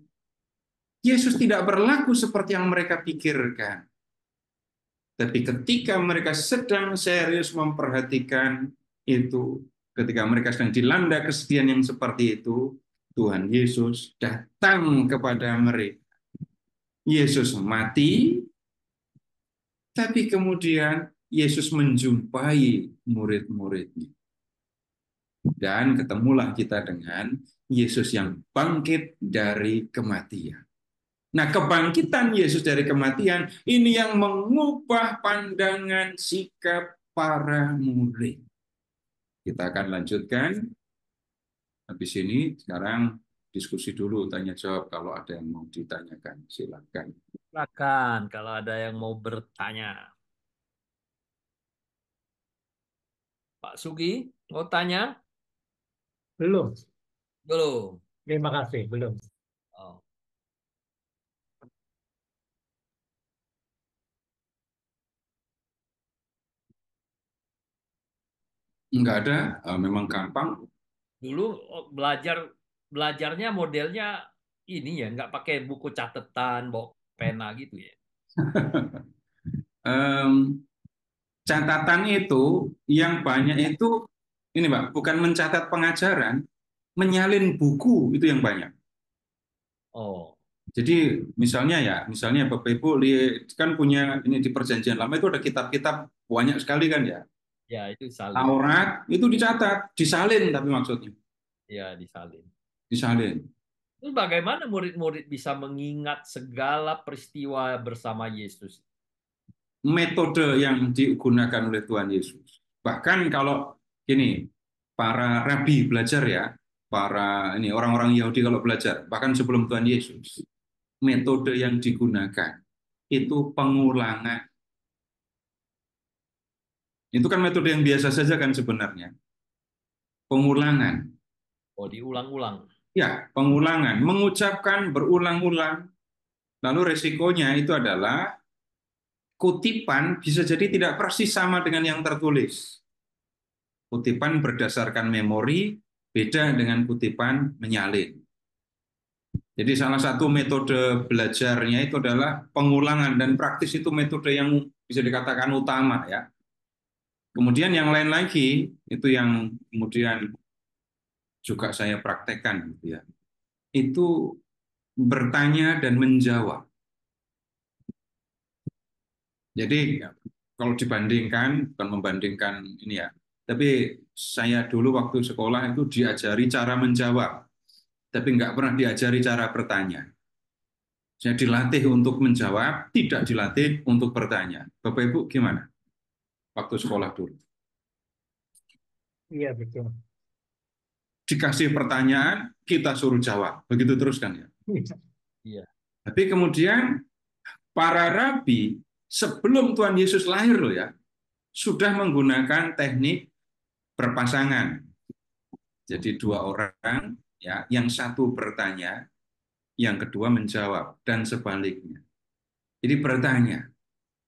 Yesus tidak berlaku seperti yang mereka pikirkan. Tapi ketika mereka sedang serius memperhatikan itu, ketika mereka sedang dilanda kesedihan yang seperti itu, Tuhan Yesus datang kepada mereka. Yesus mati, tapi kemudian Yesus menjumpai murid-muridnya. Dan ketemulah kita dengan Yesus yang bangkit dari kematian. Nah, kebangkitan Yesus dari kematian ini yang mengubah pandangan sikap para murid. Kita akan lanjutkan habis ini. Sekarang diskusi dulu, tanya jawab kalau ada yang mau ditanyakan. Silakan. Silakan kalau ada yang mau bertanya. Pak Sugi, mau tanya? Belum. Belum. Terima kasih. Belum. Oh. Enggak ada, memang gampang. Dulu belajarnya modelnya ini ya, nggak pakai buku catatan, bawa pena gitu ya. Catatan itu yang banyak itu ini Pak, bukan mencatat pengajaran, menyalin buku itu yang banyak. Oh, Jadi misalnya Bapak Ibu kan punya ini di Perjanjian Lama itu ada kitab-kitab banyak sekali kan ya. ya itu salin. Taurat itu dicatat, disalin tapi maksudnya Ya, disalin. disalin. Terus bagaimana murid-murid bisa mengingat segala peristiwa bersama Yesus? Metode yang digunakan oleh Tuhan Yesus. Bahkan kalau gini, para rabi belajar ya, para ini orang-orang Yahudi kalau belajar, bahkan sebelum Tuhan Yesus, metode yang digunakan itu pengulangan. Itu kan metode yang biasa saja kan sebenarnya. Pengulangan. Oh, diulang-ulang. Ya, pengulangan, mengucapkan berulang-ulang. Lalu resikonya itu adalah kutipan bisa jadi tidak persis sama dengan yang tertulis. Kutipan berdasarkan memori beda dengan kutipan menyalin. Jadi salah satu metode belajarnya itu adalah pengulangan, dan praktis itu metode yang bisa dikatakan utama ya. Kemudian yang lain lagi itu yang kemudian juga saya praktekkan gitu ya. Itu bertanya dan menjawab. Jadi kalau dibandingkan, bukan membandingkan ini ya, tapi saya dulu waktu sekolah itu diajari cara menjawab, tapi nggak pernah diajari cara bertanya. Saya dilatih untuk menjawab, tidak dilatih untuk bertanya. Bapak Ibu gimana? Waktu sekolah dulu. Iya, betul. Dikasih pertanyaan, kita suruh jawab. Begitu terus kan ya? Iya. Tapi kemudian para rabi sebelum Tuhan Yesus lahir loh ya, sudah menggunakan teknik berpasangan. Jadi dua orang ya, yang satu bertanya, yang kedua menjawab, dan sebaliknya. Jadi bertanya.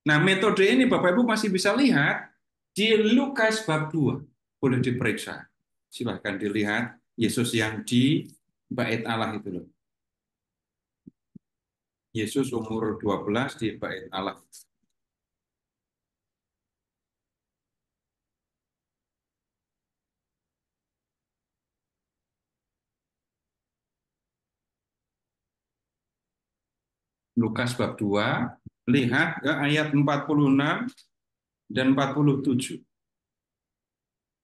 Nah, metode ini Bapak Ibu masih bisa lihat di Lukas bab 2. Boleh diperiksa. Silahkan dilihat Yesus yang di Bait Allah itu loh. Yesus umur 12 di Bait Allah. Lukas bab 2, lihat ke ayat 46 dan 47.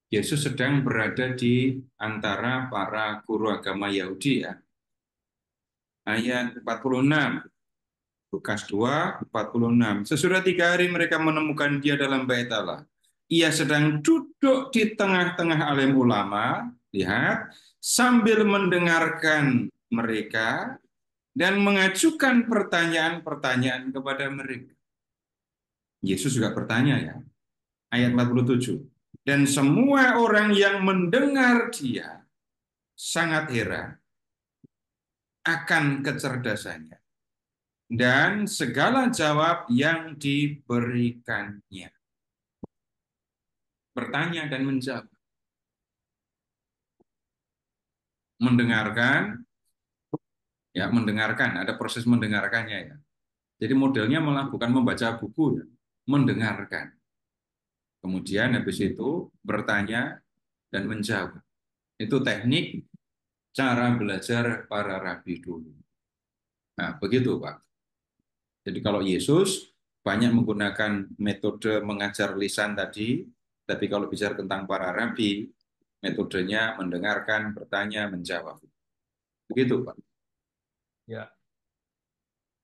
Yesus sedang berada di antara para guru agama Yahudi ya. Ayat 46. Lukas 2, 46. Sesudah 3 hari mereka menemukan dia dalam bait Allah. Ia sedang duduk di tengah-tengah alim ulama, lihat, sambil mendengarkan mereka dan mengajukan pertanyaan-pertanyaan kepada mereka. Yesus juga bertanya ya. Ayat 47. Dan semua orang yang mendengar dia sangat heran akan kecerdasannya dan segala jawab yang diberikannya. Bertanya dan menjawab. Mendengarkan, ya mendengarkan, ada proses mendengarkannya ya. Jadi modelnya malah bukan membaca buku, ya, mendengarkan. Kemudian habis itu bertanya dan menjawab. Itu teknik cara belajar para rabi dulu. Nah, begitu Pak. Jadi kalau Yesus banyak menggunakan metode mengajar lisan tadi, tapi kalau bicara tentang para rabi, metodenya mendengarkan, bertanya, menjawab. Begitu, Pak. Ya,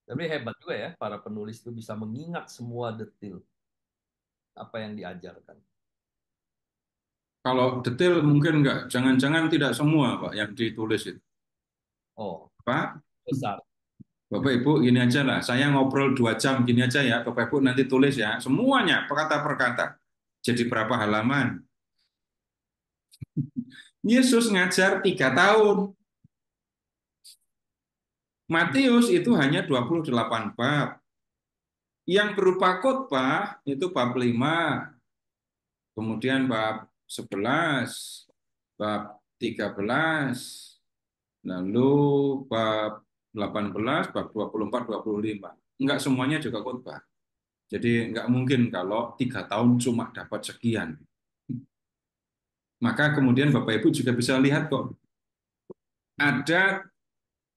tapi hebat juga ya para penulis itu bisa mengingat semua detil apa yang diajarkan. Kalau detail mungkin enggak, jangan-jangan tidak semua, Pak, yang ditulis itu. Oh, Pak, besar. Bapak Ibu gini aja lah, saya ngobrol 2 jam gini aja ya, Bapak Ibu nanti tulis ya, semuanya kata per kata. Jadi berapa halaman? Yesus ngajar 3 tahun. Matius itu hanya 28 bab. Yang berupa khotbah itu bab 5, kemudian bab 11, bab 13, lalu bab 18, bab 24, 25. Enggak semuanya juga khotbah. Jadi enggak mungkin kalau 3 tahun cuma dapat sekian. Maka kemudian Bapak Ibu juga bisa lihat kok, ada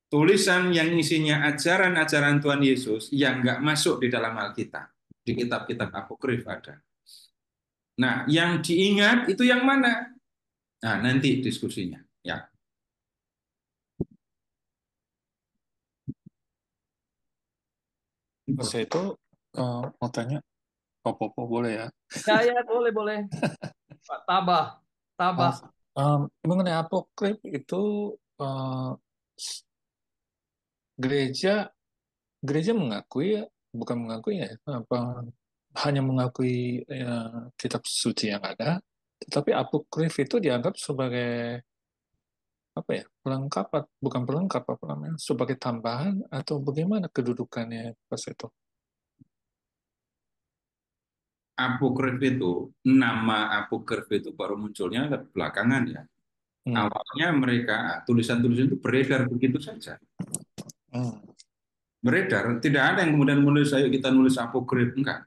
tulisan yang isinya ajaran-ajaran Tuhan Yesus yang enggak masuk di dalam Alkitab. Di kitab-kitab apokrif ada. Nah, yang diingat itu yang mana? Nah, nanti diskusinya. Ya. Saya itu mau tanya, Pak Popo boleh ya? Ya, boleh, boleh. Pak, tabah, tabah. Mengenai apokrif itu eh, gereja gereja mengakui, bukan mengakui ya, apa hanya mengakui kitab suci yang ada, tetapi apokrif itu dianggap sebagai apa ya, pelengkap, bukan pelengkap apa namanya, sebagai tambahan atau bagaimana kedudukannya pas itu? Apokrif itu, nama apokrif itu baru munculnya belakangan ya. Awalnya mereka, tulisan-tulisan itu beredar begitu saja. Beredar, tidak ada yang kemudian menulis, ayo kita nulis apokrif, enggak.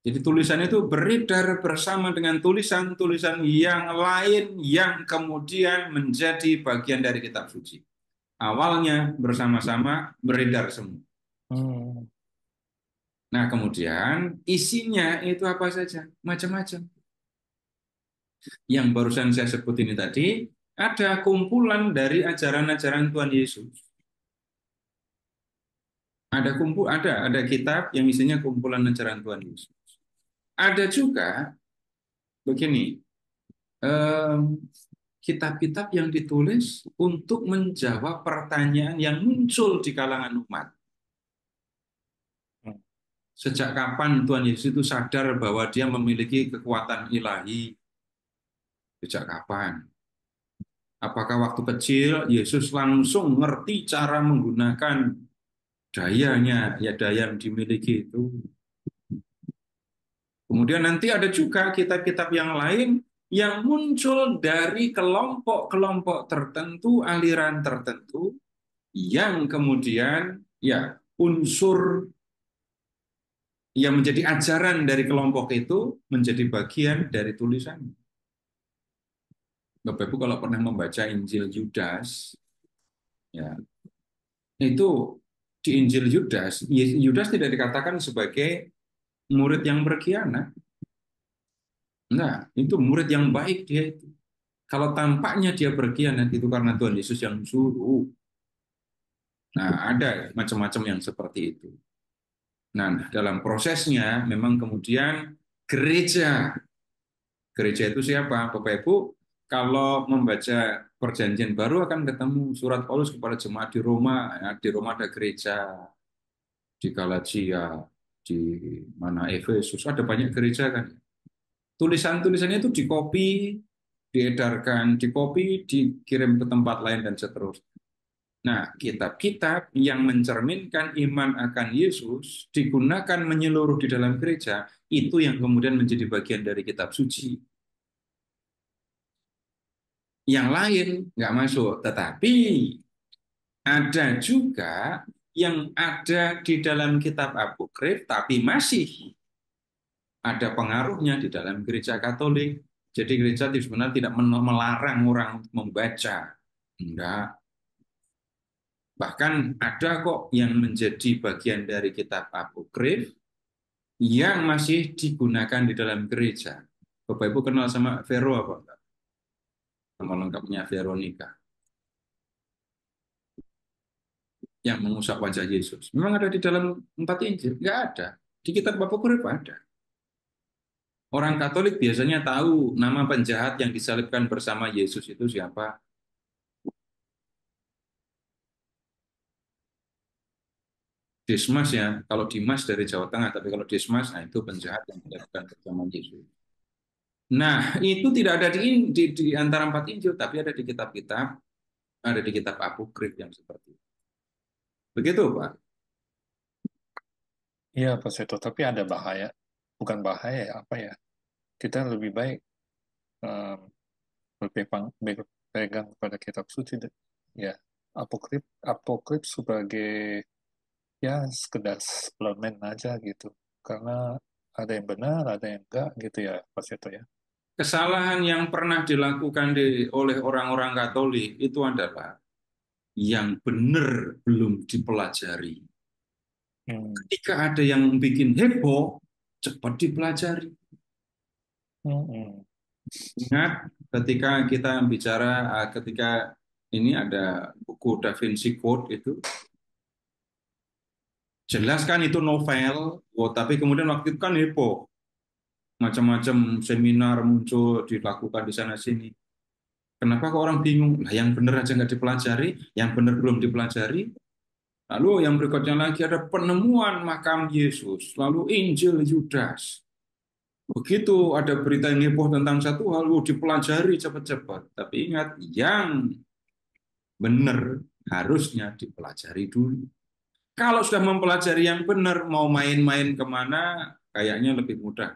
Jadi tulisan itu beredar bersama dengan tulisan-tulisan yang lain yang kemudian menjadi bagian dari kitab suci. Awalnya bersama-sama beredar semua. Nah, kemudian isinya itu apa saja? Macam-macam. Yang barusan saya sebut ini tadi, ada kumpulan dari ajaran-ajaran Tuhan Yesus. Ada kitab yang isinya kumpulan ajaran Tuhan Yesus. Ada juga begini, kitab-kitab yang ditulis untuk menjawab pertanyaan yang muncul di kalangan umat. Sejak kapan Tuhan Yesus itu sadar bahwa dia memiliki kekuatan ilahi? Sejak kapan? Apakah waktu kecil Yesus langsung ngerti cara menggunakan dayanya, ya daya yang dimiliki itu? Kemudian nanti ada juga kitab-kitab yang lain yang muncul dari kelompok-kelompok tertentu, aliran tertentu, yang kemudian ya unsur yang menjadi ajaran dari kelompok itu menjadi bagian dari tulisan. Bapak Ibu kalau pernah membaca Injil Yudas, ya itu di Injil Yudas, Yudas tidak dikatakan sebagai murid yang berkhianat. Nah, itu murid yang baik dia itu. Kalau tampaknya dia berkhianat itu karena Tuhan Yesus yang suruh. Nah, ada macam-macam yang seperti itu. Nah, dalam prosesnya memang kemudian gereja. Gereja itu siapa? Bapak Ibu, kalau membaca Perjanjian Baru akan ketemu surat Paulus kepada jemaat di Roma. Ya, di Roma ada gereja, di Galatia, di mana Efesus, ada banyak gereja kan. Tulisan-tulisannya itu dikopi, diedarkan, dikopi, dikirim ke tempat lain dan seterusnya. Nah, kitab-kitab yang mencerminkan iman akan Yesus digunakan menyeluruh di dalam gereja, itu yang kemudian menjadi bagian dari kitab suci. Yang lain nggak masuk, tetapi ada juga yang ada di dalam kitab apokrif, tapi masih ada pengaruhnya di dalam gereja Katolik. Jadi gereja sebenarnya tidak melarang orang membaca. Enggak. Bahkan ada kok yang menjadi bagian dari kitab apokrif yang masih digunakan di dalam gereja. Bapak Ibu kenal sama Vero apa enggak? Nama lengkapnya Veronica. Yang mengusap wajah Yesus. Memang ada di dalam 4 Injil? Enggak ada. Di kitab apokrif ada. Orang Katolik biasanya tahu nama penjahat yang disalibkan bersama Yesus itu siapa. Dismas ya, kalau Dimas dari Jawa Tengah, tapi kalau Dismas, nah itu penjahat yang disalibkan bersama Yesus. Nah, itu tidak ada di antara 4 Injil, tapi ada di kitab-kitab, ada di kitab apokrif yang seperti itu. Begitu, Pak? Iya, Pak Seto. Tapi ada bahaya. Bukan bahaya ya, apa ya? Kita lebih baik em, berpegang pada kitab suci. Ya, apokrif, apokrif sebagai ya sekedar suplemen aja gitu. Karena ada yang benar, ada yang enggak gitu ya, Pak Seto ya. Kesalahan yang pernah dilakukan oleh orang-orang Katolik itu adalah yang benar belum dipelajari. Hmm. Ketika ada yang bikin heboh, cepat dipelajari. Hmm. Ingat ketika kita bicara, ketika ini ada buku Da Vinci Code itu, jelas kan itu novel, tapi kemudian waktu itu kan heboh. Macam-macam seminar muncul, dilakukan di sana-sini. Kenapa kok orang bingung? Lah yang benar aja nggak dipelajari, yang benar belum dipelajari. Lalu yang berikutnya lagi ada penemuan makam Yesus, lalu Injil Yudas. Begitu ada berita yang heboh tentang satu hal, dipelajari cepat-cepat. Tapi ingat, yang benar harusnya dipelajari dulu. Kalau sudah mempelajari yang benar, mau main-main kemana, kayaknya lebih mudah.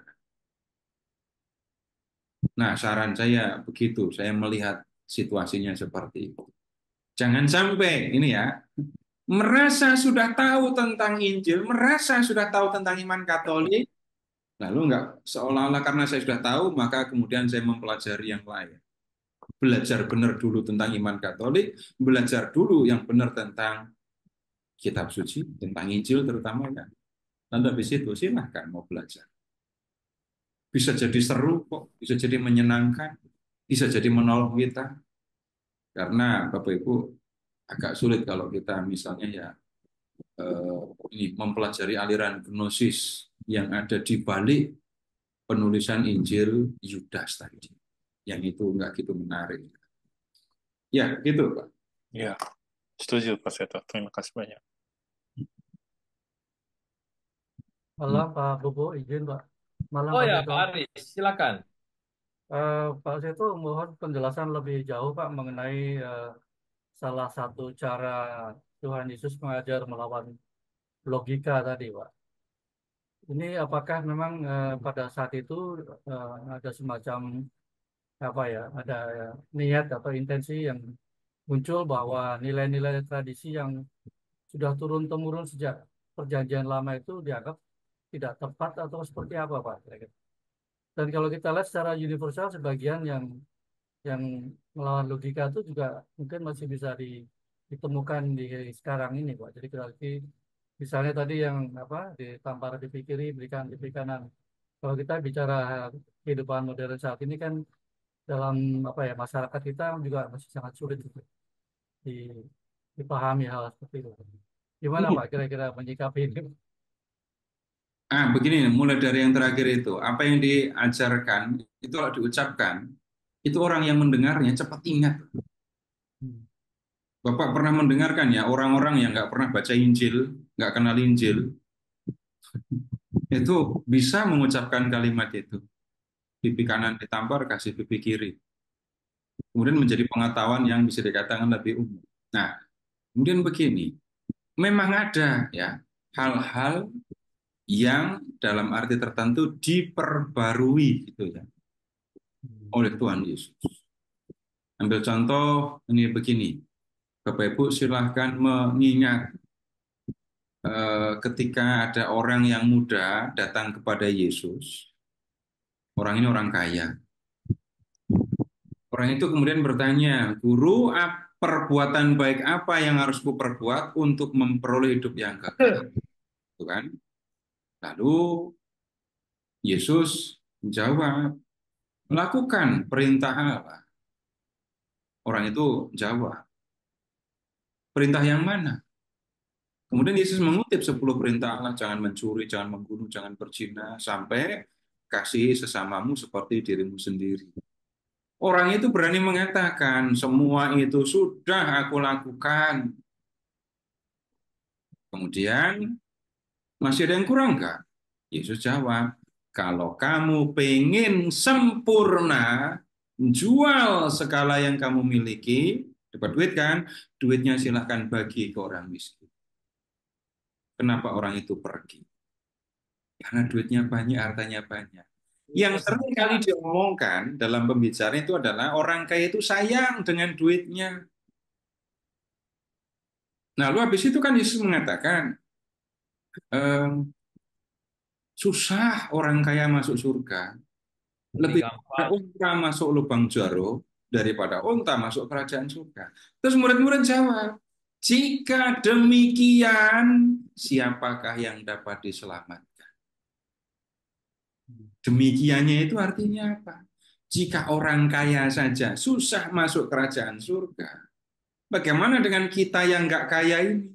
Nah, saran saya begitu, saya melihat situasinya seperti itu. Jangan sampai, ini ya, merasa sudah tahu tentang Injil, merasa sudah tahu tentang iman Katolik, lalu enggak, seolah-olah karena saya sudah tahu, maka kemudian saya mempelajari yang lain. Belajar benar dulu tentang iman Katolik, belajar dulu yang benar tentang kitab suci, tentang Injil terutama kan. Lalu habis itu silahkan mau belajar. Bisa jadi seru kok, bisa jadi menyenangkan, bisa jadi menolong kita. Karena Bapak Ibu agak sulit kalau kita misalnya ya ini mempelajari aliran gnosis yang ada di balik penulisan Injil Yudas tadi. Yang itu enggak gitu menarik. Ya, gitu Pak. Ya, setuju Pak Seto. Terima kasih banyak. Malam Pak Bobo, izin Pak. Malam Oh Pak ya, Seto. Pak Aris, silakan. Pak Seto mohon penjelasan lebih jauh Pak mengenai salah satu cara Tuhan Yesus mengajar melawan logika tadi Pak. Ini apakah memang pada saat itu ada semacam apa ya, ada niat atau intensi yang muncul bahwa nilai-nilai tradisi yang sudah turun-temurun sejak Perjanjian Lama itu dianggap tidak tepat atau seperti apa Pak? Kira-kira? Dan kalau kita lihat secara universal, sebagian yang melawan logika itu juga mungkin masih bisa ditemukan di sekarang ini, Pak. Jadi berarti misalnya tadi yang apa ditampar di kiri, berikan di kanan. Kalau kita bicara kehidupan modern saat ini kan dalam apa ya masyarakat kita juga masih sangat sulit gitu di- dipahami hal seperti itu. Gimana Pak kira-kira menyikapi ini? Begini, mulai dari yang terakhir itu, apa yang diajarkan itu kalau diucapkan, itu orang yang mendengarnya cepat ingat. Hmm. Bapak pernah mendengarkan ya orang-orang yang nggak pernah baca Injil, nggak kenal Injil, itu bisa mengucapkan kalimat itu. Pipi kanan ditampar, kasih pipi kiri. Kemudian menjadi pengetahuan yang bisa dikatakan lebih umum. Nah, kemudian begini, memang ada ya hal-hal yang dalam arti tertentu diperbarui gitu ya oleh Tuhan Yesus. Ambil contoh ini begini, Bapak Ibu silahkan mengingat ketika ada orang yang muda datang kepada Yesus, orang ini orang kaya. Orang itu kemudian bertanya, Guru, perbuatan baik apa yang harus kuperbuat untuk memperoleh hidup yang kekal? Gitu kan? Lalu Yesus menjawab, lakukan perintah Allah. Orang itu jawab, perintah yang mana? Kemudian Yesus mengutip 10 perintah Allah, jangan mencuri, jangan membunuh, jangan berzina, sampai kasihi sesamamu seperti dirimu sendiri. Orang itu berani mengatakan, semua itu sudah aku lakukan. Kemudian, masih ada yang kurang nggak? Yesus jawab, kalau kamu pengen sempurna, jual segala yang kamu miliki, dapat duit kan? Duitnya silahkan bagi ke orang miskin. Kenapa orang itu pergi? Karena duitnya banyak, hartanya banyak. Yang sering kali diomongkan dalam pembicaraan itu adalah orang kaya itu sayang dengan duitnya. Nah, lalu habis itu kan Yesus mengatakan, susah orang kaya masuk surga. Lebih gampang. unta masuk lubang jarum daripada unta masuk kerajaan surga. Terus murid-murid jawab, jika demikian, siapakah yang dapat diselamatkan? Demikiannya itu artinya apa? Jika orang kaya saja susah masuk kerajaan surga, bagaimana dengan kita yang nggak kaya ini?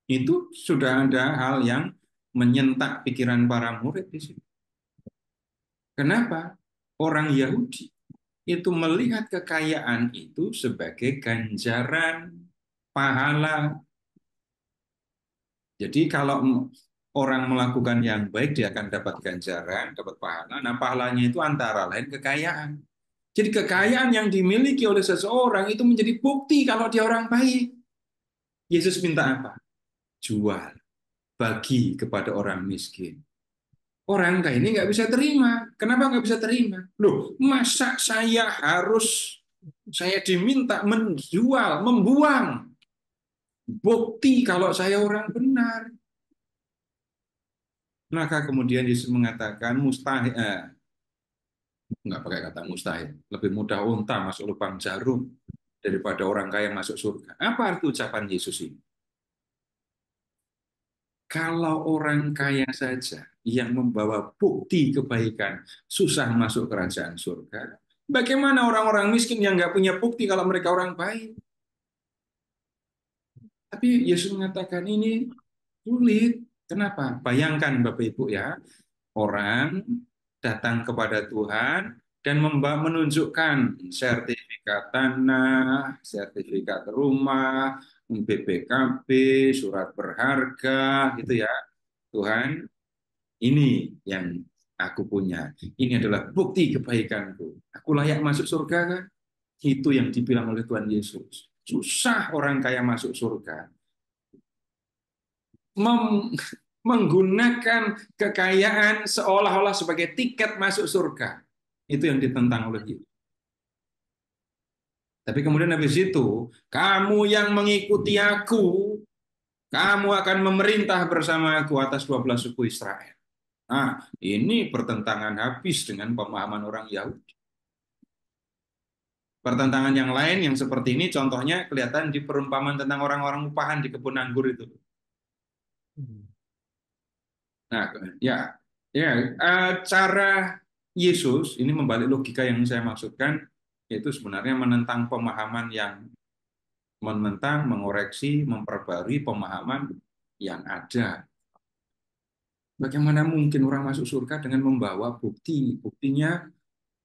Itu sudah ada hal yang menyentak pikiran para murid di situ. Kenapa? Orang Yahudi itu melihat kekayaan itu sebagai ganjaran pahala. Jadi kalau orang melakukan yang baik, dia akan dapat ganjaran, dapat pahala. Nah, pahalanya itu antara lain kekayaan. Jadi kekayaan yang dimiliki oleh seseorang itu menjadi bukti kalau dia orang baik. Yesus minta apa? Jual, bagi kepada orang miskin. Orang kaya ini nggak bisa terima. Kenapa nggak bisa terima? Loh, masa saya diminta menjual, membuang bukti kalau saya orang benar. Maka kemudian Yesus mengatakan mustahil, nggak pakai kata mustahil, lebih mudah unta masuk lubang jarum daripada orang kaya masuk surga. Apa arti ucapan Yesus ini? Kalau orang kaya saja yang membawa bukti kebaikan susah masuk kerajaan surga, bagaimana orang-orang miskin yang nggak punya bukti kalau mereka orang baik? Tapi Yesus mengatakan ini sulit. Kenapa? Bayangkan Bapak Ibu ya, orang datang kepada Tuhan dan menunjukkan sertifikat tanah, sertifikat rumah, BPKB, surat berharga, gitu ya. Tuhan, ini yang aku punya. Ini adalah bukti kebaikanku. Aku layak masuk surga kan? Itu yang dibilang oleh Tuhan Yesus. Susah orang kaya masuk surga. Menggunakan kekayaan seolah-olah sebagai tiket masuk surga. Itu yang ditentang oleh Yesus. Tapi kemudian habis itu, kamu yang mengikuti aku, kamu akan memerintah bersama aku atas 12 suku Israel. Nah, ini pertentangan habis dengan pemahaman orang Yahudi. Pertentangan yang lain yang seperti ini contohnya kelihatan di perumpamaan tentang orang-orang upahan di kebun anggur itu. Nah, ya, Ya, cara Yesus ini membalik logika yang saya maksudkan, yaitu sebenarnya menentang pemahaman yang mengoreksi, memperbarui pemahaman yang ada. Bagaimana mungkin orang masuk surga dengan membawa bukti? Buktinya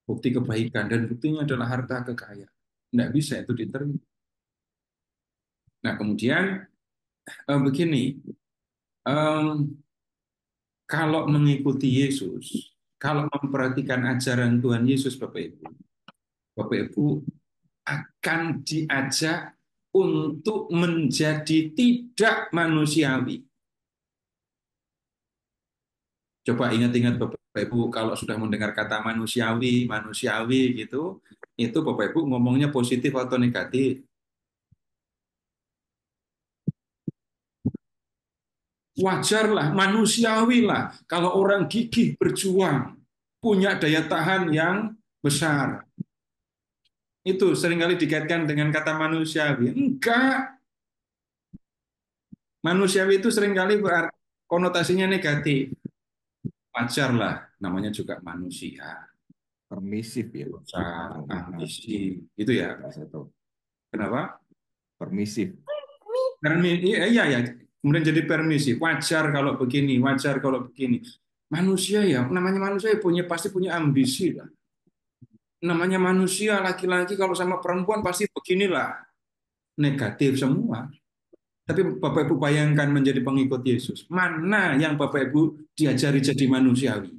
bukti kebaikan dan buktinya adalah harta kekayaan. Tidak bisa itu diterima. Nah, kemudian begini, kalau mengikuti Yesus, kalau memperhatikan ajaran Tuhan Yesus, Bapak Ibu akan diajak untuk menjadi tidak manusiawi. Coba ingat-ingat Bapak Ibu, kalau sudah mendengar kata manusiawi gitu, itu Bapak Ibu ngomongnya positif atau negatif? Wajarlah, manusiawilah kalau orang gigih berjuang, punya daya tahan yang besar. Itu seringkali dikaitkan dengan kata manusiawi. Enggak, manusiawi itu seringkali konotasinya negatif. Wajarlah, namanya juga manusia. Permisif ya. Ambisi, itu ya. Kenapa? Permisif. Iya. Kemudian jadi permisif. Wajar kalau begini, wajar kalau begini. Manusia ya, namanya manusia pasti punya ambisi lah. Namanya manusia laki-laki kalau sama perempuan pasti beginilah. Negatif semua. Tapi Bapak Ibu bayangkan menjadi pengikut Yesus. Mana yang Bapak Ibu diajari jadi manusiawi?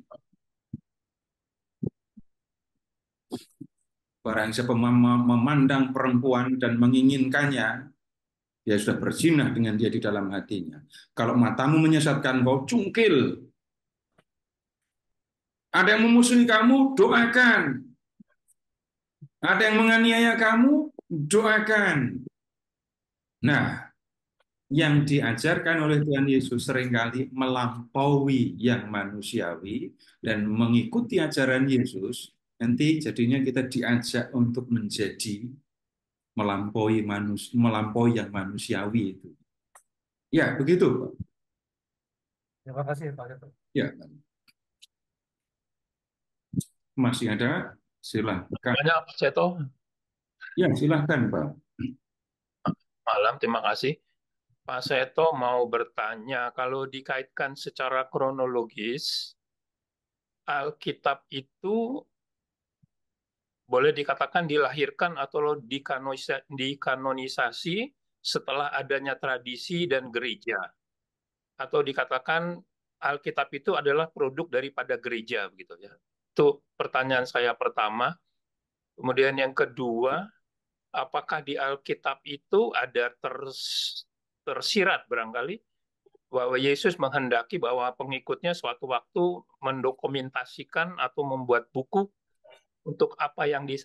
Barang siapa memandang perempuan dan menginginkannya, dia sudah berzinah dengan dia di dalam hatinya. Kalau matamu menyesatkan kau, cungkil. Ada yang memusuhi kamu, doakan. Ada yang menganiaya kamu, doakan. Nah, yang diajarkan oleh Tuhan Yesus seringkali melampaui yang manusiawi dan mengikuti ajaran Yesus, nanti jadinya kita diajak untuk menjadi melampaui yang manusiawi itu. Ya, begitu, Pak. Terima kasih, Pak Seto. Ya. Masih ada? Silakan. Banyak, Pak Seto. Ya, silakan, Pak. Malam, terima kasih. Pak Seto mau bertanya, kalau dikaitkan secara kronologis, Alkitab itu boleh dikatakan dilahirkan atau dikanonisasi setelah adanya tradisi dan gereja. Atau dikatakan Alkitab itu adalah produk daripada gereja, begitu ya. Itu pertanyaan saya pertama. Kemudian yang kedua, apakah di Alkitab itu ada tersirat barangkali bahwa Yesus menghendaki bahwa pengikutnya suatu waktu mendokumentasikan atau membuat buku untuk apa yang di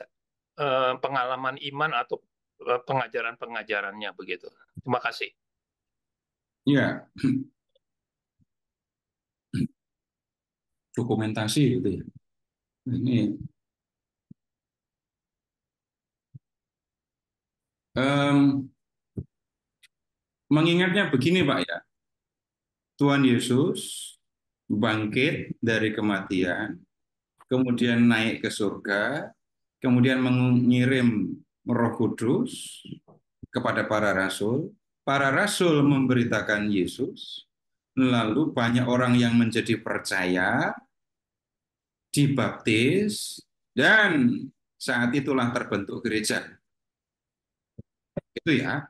pengalaman iman atau pengajaran-pengajarannya begitu. Terima kasih. Ya. Dokumentasi gitu ya. Ini mengingatnya begini Pak ya, Tuhan Yesus bangkit dari kematian, kemudian naik ke surga, kemudian mengirim Roh Kudus kepada para rasul memberitakan Yesus, lalu banyak orang yang menjadi percaya, dibaptis, dan saat itulah terbentuk gereja. Itu ya.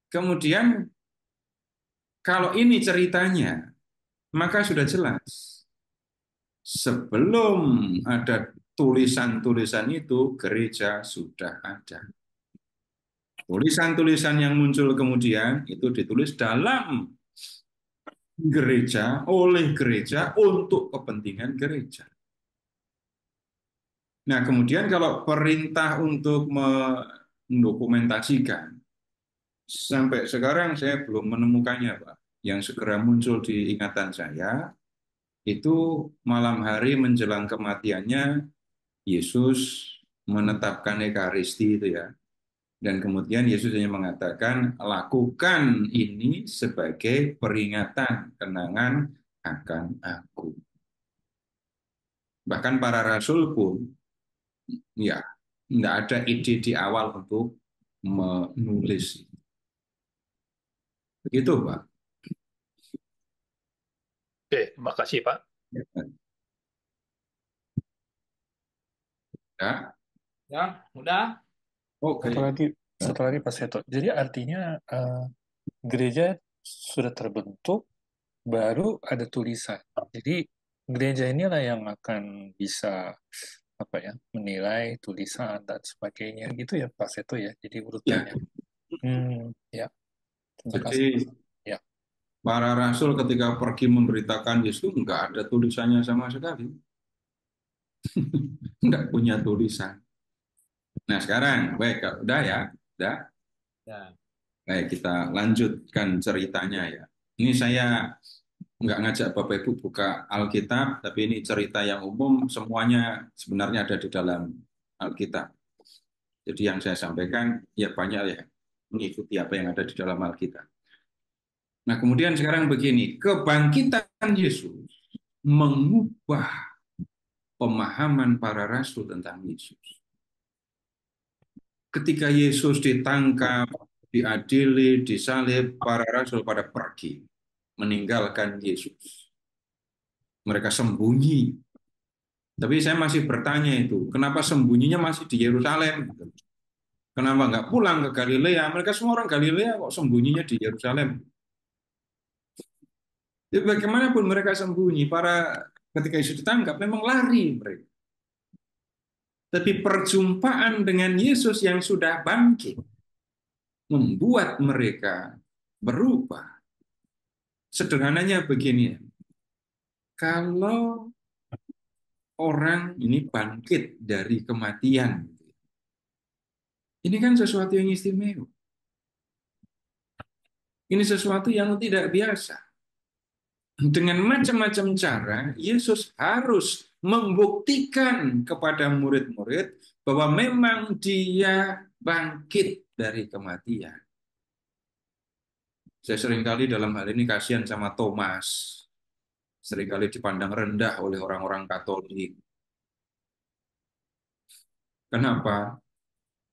Kemudian kalau ini ceritanya, maka sudah jelas. Sebelum ada tulisan-tulisan itu, gereja sudah ada. Tulisan-tulisan yang muncul kemudian itu ditulis dalam gereja, oleh gereja, untuk kepentingan gereja. Nah, kemudian kalau perintah untuk mendokumentasikan, sampai sekarang saya belum menemukannya, Pak. Yang segera muncul di ingatan saya, itu malam hari menjelang kematiannya, Yesus menetapkan Ekaristi itu ya. Dan kemudian Yesus hanya mengatakan, lakukan ini sebagai peringatan kenangan akan aku. Bahkan para rasul pun, ya, nggak ada ide di awal untuk menulis. Begitu, Pak. Oke, makasih Pak. Ya, Ya, udah. oke. Satu lagi Pak Seto. Jadi artinya gereja sudah terbentuk, baru ada tulisan. Jadi gereja inilah yang akan bisa menilai tulisan dan sebagainya gitu ya Pak Seto ya. Jadi urutannya. Ya. Terima kasih. Jadi Ya. para rasul ketika pergi memberitakan Yesus nggak ada tulisannya sama sekali. Nggak punya tulisan. Nah sekarang, baik, udah ya, udah. Ya. Baik, kita lanjutkan ceritanya ya. Ini saya nggak ngajak Bapak Ibu buka Alkitab, tapi ini cerita yang umum, semuanya sebenarnya ada di dalam Alkitab. Jadi yang saya sampaikan, ya banyak ya, mengikuti apa yang ada di dalam Alkitab. Nah kemudian sekarang begini, kebangkitan Yesus mengubah pemahaman para rasul tentang Yesus. Ketika Yesus ditangkap, diadili, disalib, para rasul pada pergi, meninggalkan Yesus. Mereka sembunyi. Tapi saya masih bertanya itu, kenapa sembunyinya masih di Yerusalem? Kenapa nggak pulang ke Galilea? Mereka semua orang Galilea kok sembunyinya di Yerusalem. Jadi bagaimanapun mereka sembunyi, ketika Yesus ditangkap memang lari mereka. Tapi perjumpaan dengan Yesus yang sudah bangkit membuat mereka berubah. Sederhananya begini, kalau orang ini bangkit dari kematian, ini kan sesuatu yang istimewa. Ini sesuatu yang tidak biasa. Dengan macam-macam cara, Yesus harus membuktikan kepada murid-murid bahwa memang dia bangkit dari kematian. Saya seringkali dalam hal ini kasihan sama Thomas. Seringkali dipandang rendah oleh orang-orang Katolik. Kenapa?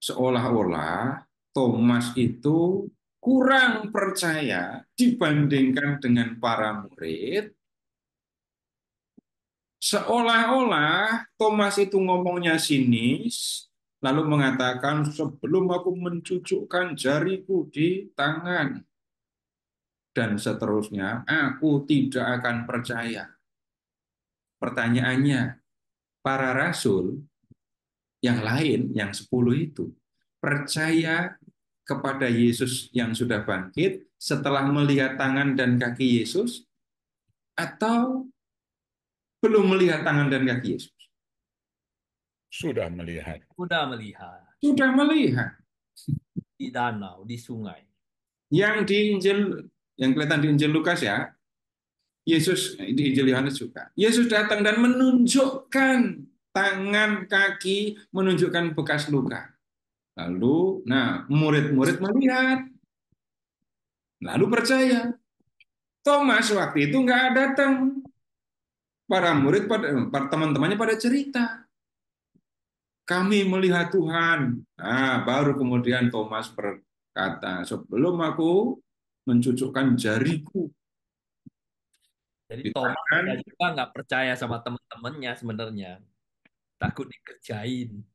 Seolah-olah Thomas itu kurang percaya dibandingkan dengan para murid. Seolah-olah Thomas itu ngomongnya sinis, lalu mengatakan, sebelum aku mencucukkan jariku di tangan, dan seterusnya, aku tidak akan percaya. Pertanyaannya, para rasul yang lain, yang 10 itu, percaya kepada Yesus yang sudah bangkit setelah melihat tangan dan kaki Yesus, atau belum melihat tangan dan kaki Yesus? Sudah melihat. Sudah melihat. Sudah melihat. Di danau, di sungai. Yang di Injil, yang kelihatan di Injil Lukas ya, Yesus, di Injil Yohanes juga, Yesus datang dan menunjukkan tangan, kaki, menunjukkan bekas luka. Lalu, murid-murid melihat, lalu percaya. Thomas waktu itu nggak datang. Para murid, teman-temannya pada cerita. Kami melihat Tuhan. Baru kemudian Thomas berkata, sebelum aku mencucukkan jariku. Jadi Thomas juga nggak percaya sama teman-temannya sebenarnya. Takut dikerjain.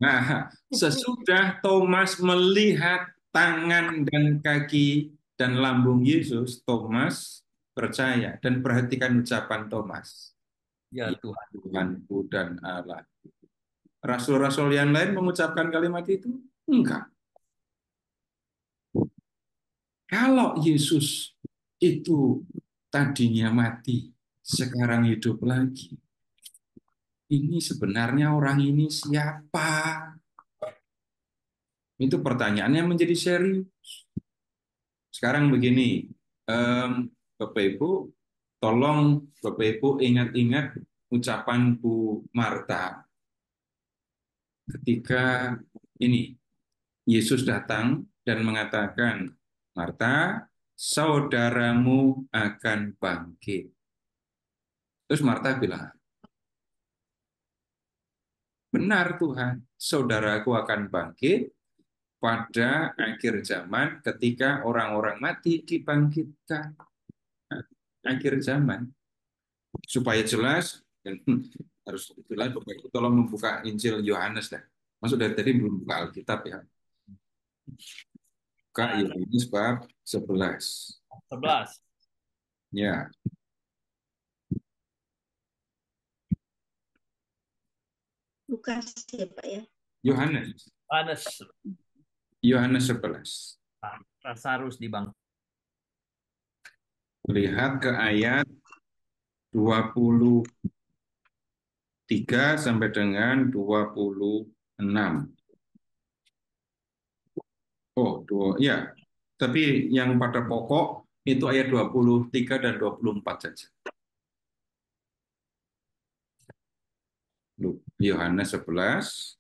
Nah, sesudah Thomas melihat tangan dan kaki dan lambung Yesus, Thomas percaya. Dan perhatikan ucapan Thomas. Ya Tuhan. Tuhanku dan Allah. Rasul-rasul yang lain mengucapkan kalimat itu? Enggak. Kalau Yesus itu tadinya mati, sekarang hidup lagi. Ini sebenarnya orang ini siapa? Itu pertanyaannya menjadi serius. Sekarang begini, Bapak Ibu, tolong Bapak Ibu ingat-ingat ucapan Bu Marta ketika ini Yesus datang dan mengatakan, Marta, saudaramu akan bangkit. Terus Marta bilang, benar Tuhan, saudaraku akan bangkit pada akhir zaman ketika orang-orang mati dibangkitkan. Nah, akhir zaman. Supaya jelas, dan harus jelas, Bapak Ibu tolong membuka Injil Yohanes dah. Masuk dari tadi belum buka Alkitab ya. Buka Yohanes bab 11. 11. Ya. Lukas ya Pak ya. Yohanes. Yohanes. Yohanes 11. Lazarus di bang. Lihat ke ayat 23 sampai dengan 26. Oh, ya. Tapi yang pada pokok itu ayat 23 dan 24 saja. Yohanes 11,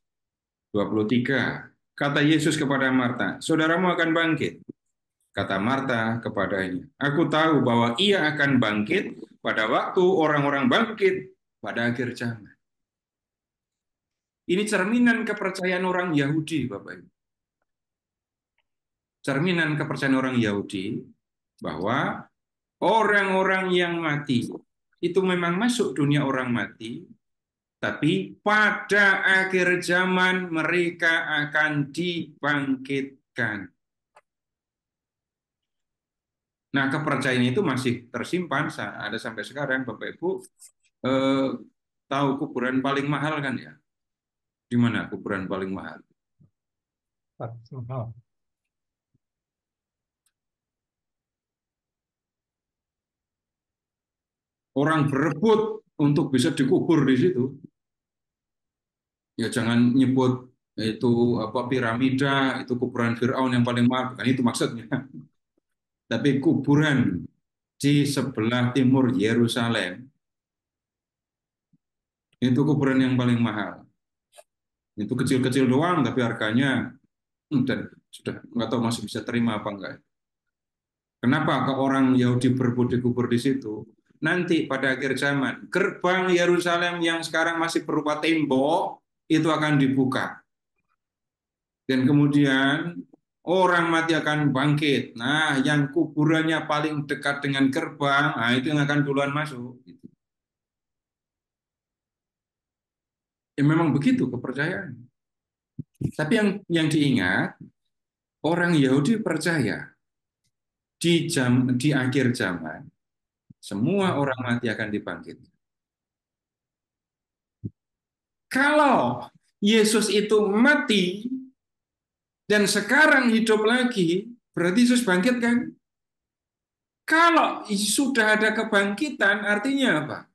23. Kata Yesus kepada Marta, saudaramu akan bangkit. Kata Marta kepadanya, aku tahu bahwa ia akan bangkit pada waktu orang-orang bangkit pada akhir zaman. Ini cerminan kepercayaan orang Yahudi, Bapak Ibu. Cerminan kepercayaan orang Yahudi bahwa orang-orang yang mati itu memang masuk dunia orang mati, tapi pada akhir zaman mereka akan dibangkitkan. Nah, kepercayaan itu masih tersimpan, ada sampai sekarang, Bapak Ibu. Tahu kuburan paling mahal kan ya? Di mana kuburan paling mahal? Mahal. Orang berebut untuk bisa dikubur di situ. Ya jangan nyebut itu apa piramida, itu kuburan Firaun yang paling mahal, bukan itu maksudnya. Tapi kuburan di sebelah timur Yerusalem itu kuburan yang paling mahal. Itu kecil-kecil doang, tapi harganya dan sudah nggak tahu masih bisa terima apa enggak. Kenapa kalau orang Yahudi berebut dikubur di situ? Nanti pada akhir zaman, gerbang Yerusalem yang sekarang masih berupa tembok itu akan dibuka. Dan kemudian orang mati akan bangkit. Nah, yang kuburannya paling dekat dengan gerbang, nah itu yang akan duluan masuk. Ya memang begitu kepercayaan. Tapi yang diingat, orang Yahudi percaya di akhir zaman semua orang mati akan dibangkitkan. Kalau Yesus itu mati dan sekarang hidup lagi, berarti Yesus bangkit kan? Kalau sudah ada kebangkitan, artinya apa?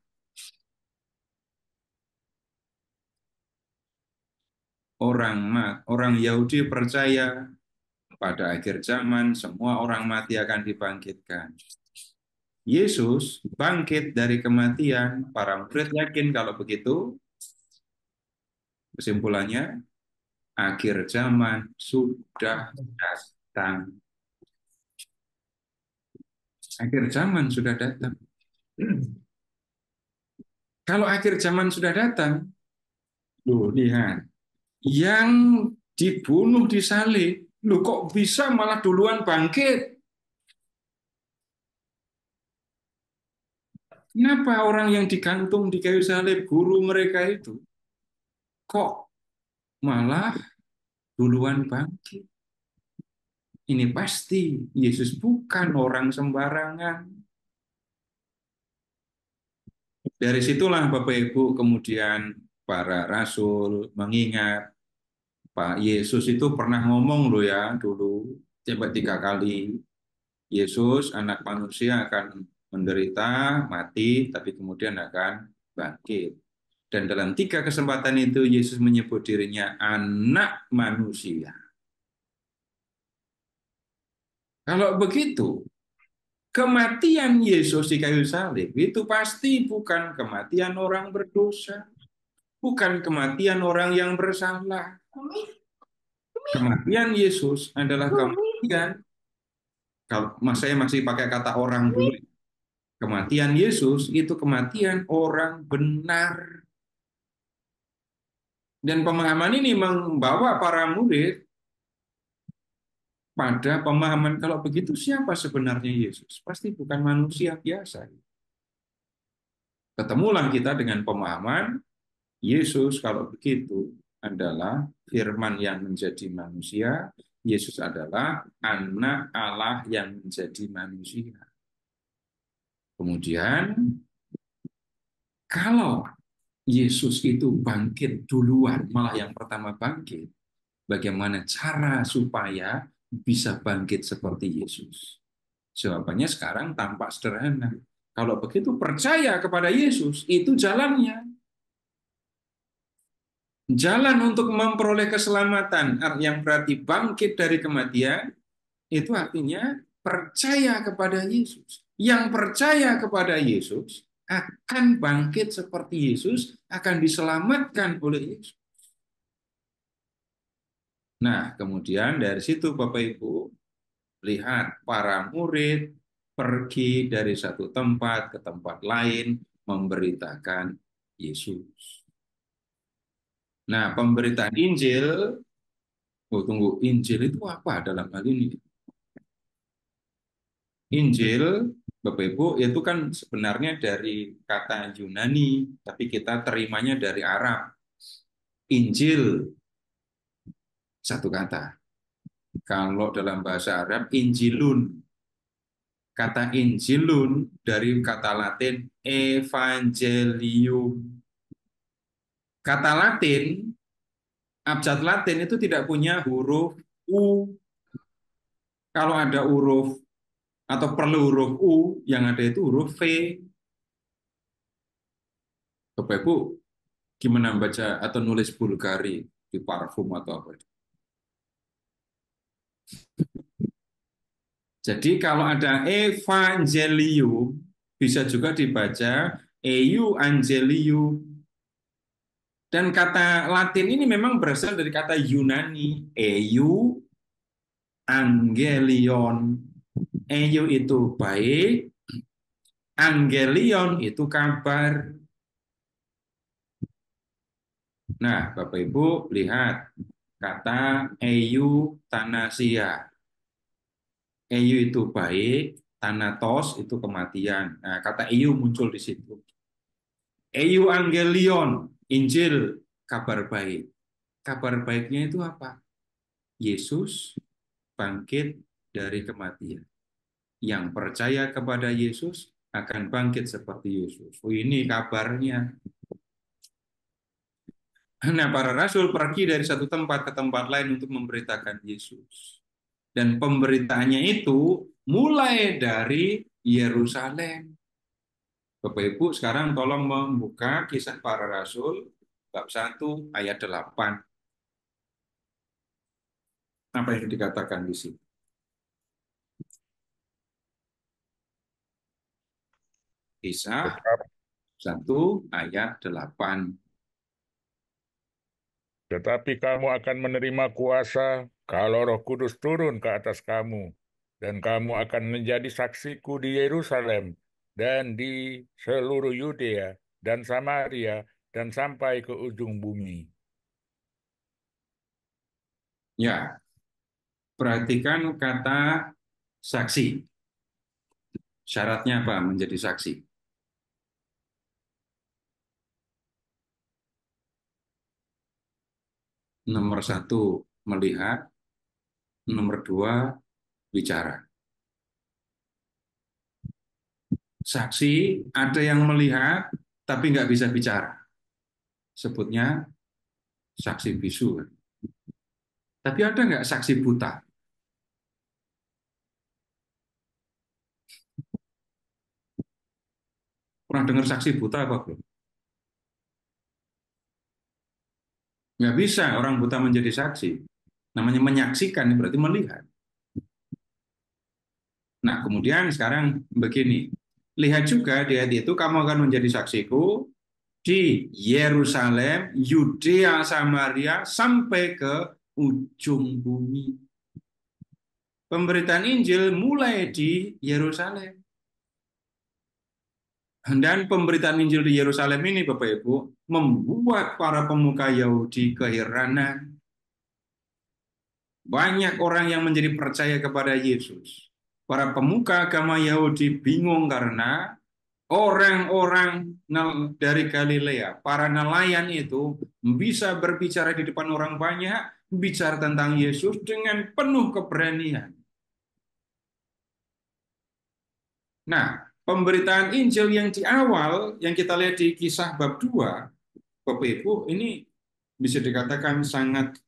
Orang Yahudi percaya pada akhir zaman semua orang mati akan dibangkitkan. Yesus bangkit dari kematian, para murid yakin kalau begitu. Kesimpulannya, akhir zaman sudah datang. Akhir zaman sudah datang. Kalau akhir zaman sudah datang, lihat, yang dibunuh disalib, kok bisa malah duluan bangkit? Kenapa orang yang digantung di kayu salib, guru mereka itu, kok malah duluan bangkit? Ini pasti Yesus bukan orang sembarangan. Dari situlah Bapak Ibu kemudian para rasul mengingat Pak Yesus itu pernah ngomong loh ya dulu, coba 3 kali. Yesus anak manusia akan menderita, mati, tapi kemudian akan bangkit. Dan dalam 3 kesempatan itu Yesus menyebut dirinya anak manusia. Kalau begitu, kematian Yesus di kayu salib itu pasti bukan kematian orang berdosa, bukan kematian orang yang bersalah. Kematian Yesus adalah kematian, kalau saya masih pakai kata orang dulu, Kematian Yesus itu kematian orang benar. Dan pemahaman ini membawa para murid pada pemahaman kalau begitu siapa sebenarnya Yesus? Pasti bukan manusia biasa. Ketemulah kita dengan pemahaman Yesus kalau begitu adalah firman yang menjadi manusia. Yesus adalah anak Allah yang menjadi manusia. Kemudian kalau Yesus itu bangkit duluan, malah yang pertama bangkit, bagaimana cara supaya bisa bangkit seperti Yesus? Jawabannya sekarang tampak sederhana. Kalau begitu percaya kepada Yesus, itu jalannya. Jalan untuk memperoleh keselamatan, yang berarti bangkit dari kematian, itu artinya percaya kepada Yesus. Yang percaya kepada Yesus akan bangkit seperti Yesus, akan diselamatkan oleh Yesus. Nah, kemudian dari situ Bapak Ibu, lihat para murid pergi dari satu tempat ke tempat lain memberitakan Yesus. Nah, pemberitaan Injil, Injil itu apa dalam hal ini? Injil, Bapak Ibu, itu kan sebenarnya dari kata Yunani, tapi kita terimanya dari Arab. Injil, satu kata. Kalau dalam bahasa Arab, Injilun. Kata Injilun dari kata Latin Evangelium. Kata Latin, abjad Latin itu tidak punya huruf U. Kalau ada huruf atau perlu huruf U, yang ada itu huruf V. Bapak Ibu, gimana baca atau nulis Bulgari di parfum atau apa? Jadi kalau ada Evangelium, bisa juga dibaca Euangelium. Dan kata Latin ini memang berasal dari kata Yunani, Euangelion. Eu itu baik, Angelion itu kabar. Nah, Bapak Ibu lihat kata euthanasia. Eu itu baik, thanatos itu kematian. Nah, kata eu muncul di situ. Euangelion, Injil, kabar baik. Kabar baiknya itu apa? Yesus bangkit dari kematian. Yang percaya kepada Yesus akan bangkit seperti Yesus. Oh, ini kabarnya. Nah, para rasul pergi dari satu tempat ke tempat lain untuk memberitakan Yesus. Dan pemberitaannya itu mulai dari Yerusalem. Bapak Ibu, sekarang tolong membuka Kisah Para Rasul, bab 1, ayat 8. Apa yang dikatakan di sini? Kisah 1 ayat 8. Tetapi kamu akan menerima kuasa kalau Roh Kudus turun ke atas kamu, dan kamu akan menjadi saksiku di Yerusalem dan di seluruh Yudea dan Samaria dan sampai ke ujung bumi. Ya, perhatikan kata saksi. Syaratnya apa menjadi saksi? Nomor 1, melihat. Nomor 2, bicara. Saksi, ada yang melihat, tapi nggak bisa bicara. Sebutnya saksi bisu. Tapi ada nggak saksi buta? Pernah dengar saksi buta apa belum? Nggak bisa orang buta menjadi saksi. Namanya menyaksikan, berarti melihat. Nah, kemudian sekarang begini. Lihat juga di ayat itu, kamu akan menjadi saksiku di Yerusalem, Yudea, Samaria, sampai ke ujung bumi. Pemberitaan Injil mulai di Yerusalem. Dan pemberitaan Injil di Yerusalem ini, Bapak Ibu, membuat para pemuka Yahudi keheranan. Banyak orang yang menjadi percaya kepada Yesus. Para pemuka agama Yahudi bingung karena orang-orang dari Galilea, para nelayan itu bisa berbicara di depan orang banyak, bicara tentang Yesus dengan penuh keberanian. Nah, pemberitaan Injil yang di awal, yang kita lihat di Kisah bab 2, Bapak Ibu, ini bisa dikatakan sangat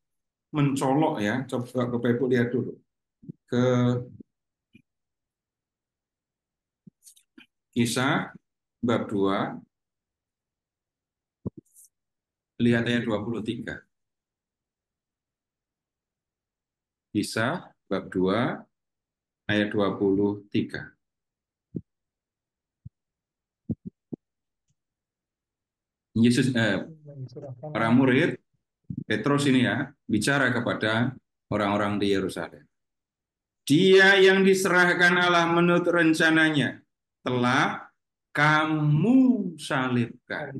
mencolok ya. Coba Bapak Ibu lihat dulu ke Kisah bab 2, lihat ayat 23. Kisah bab 2 ayat 23. Yesus para murid Petrus ini ya bicara kepada orang-orang di Yerusalem. Dia yang diserahkan Allah menurut rencananya telah kamu salibkan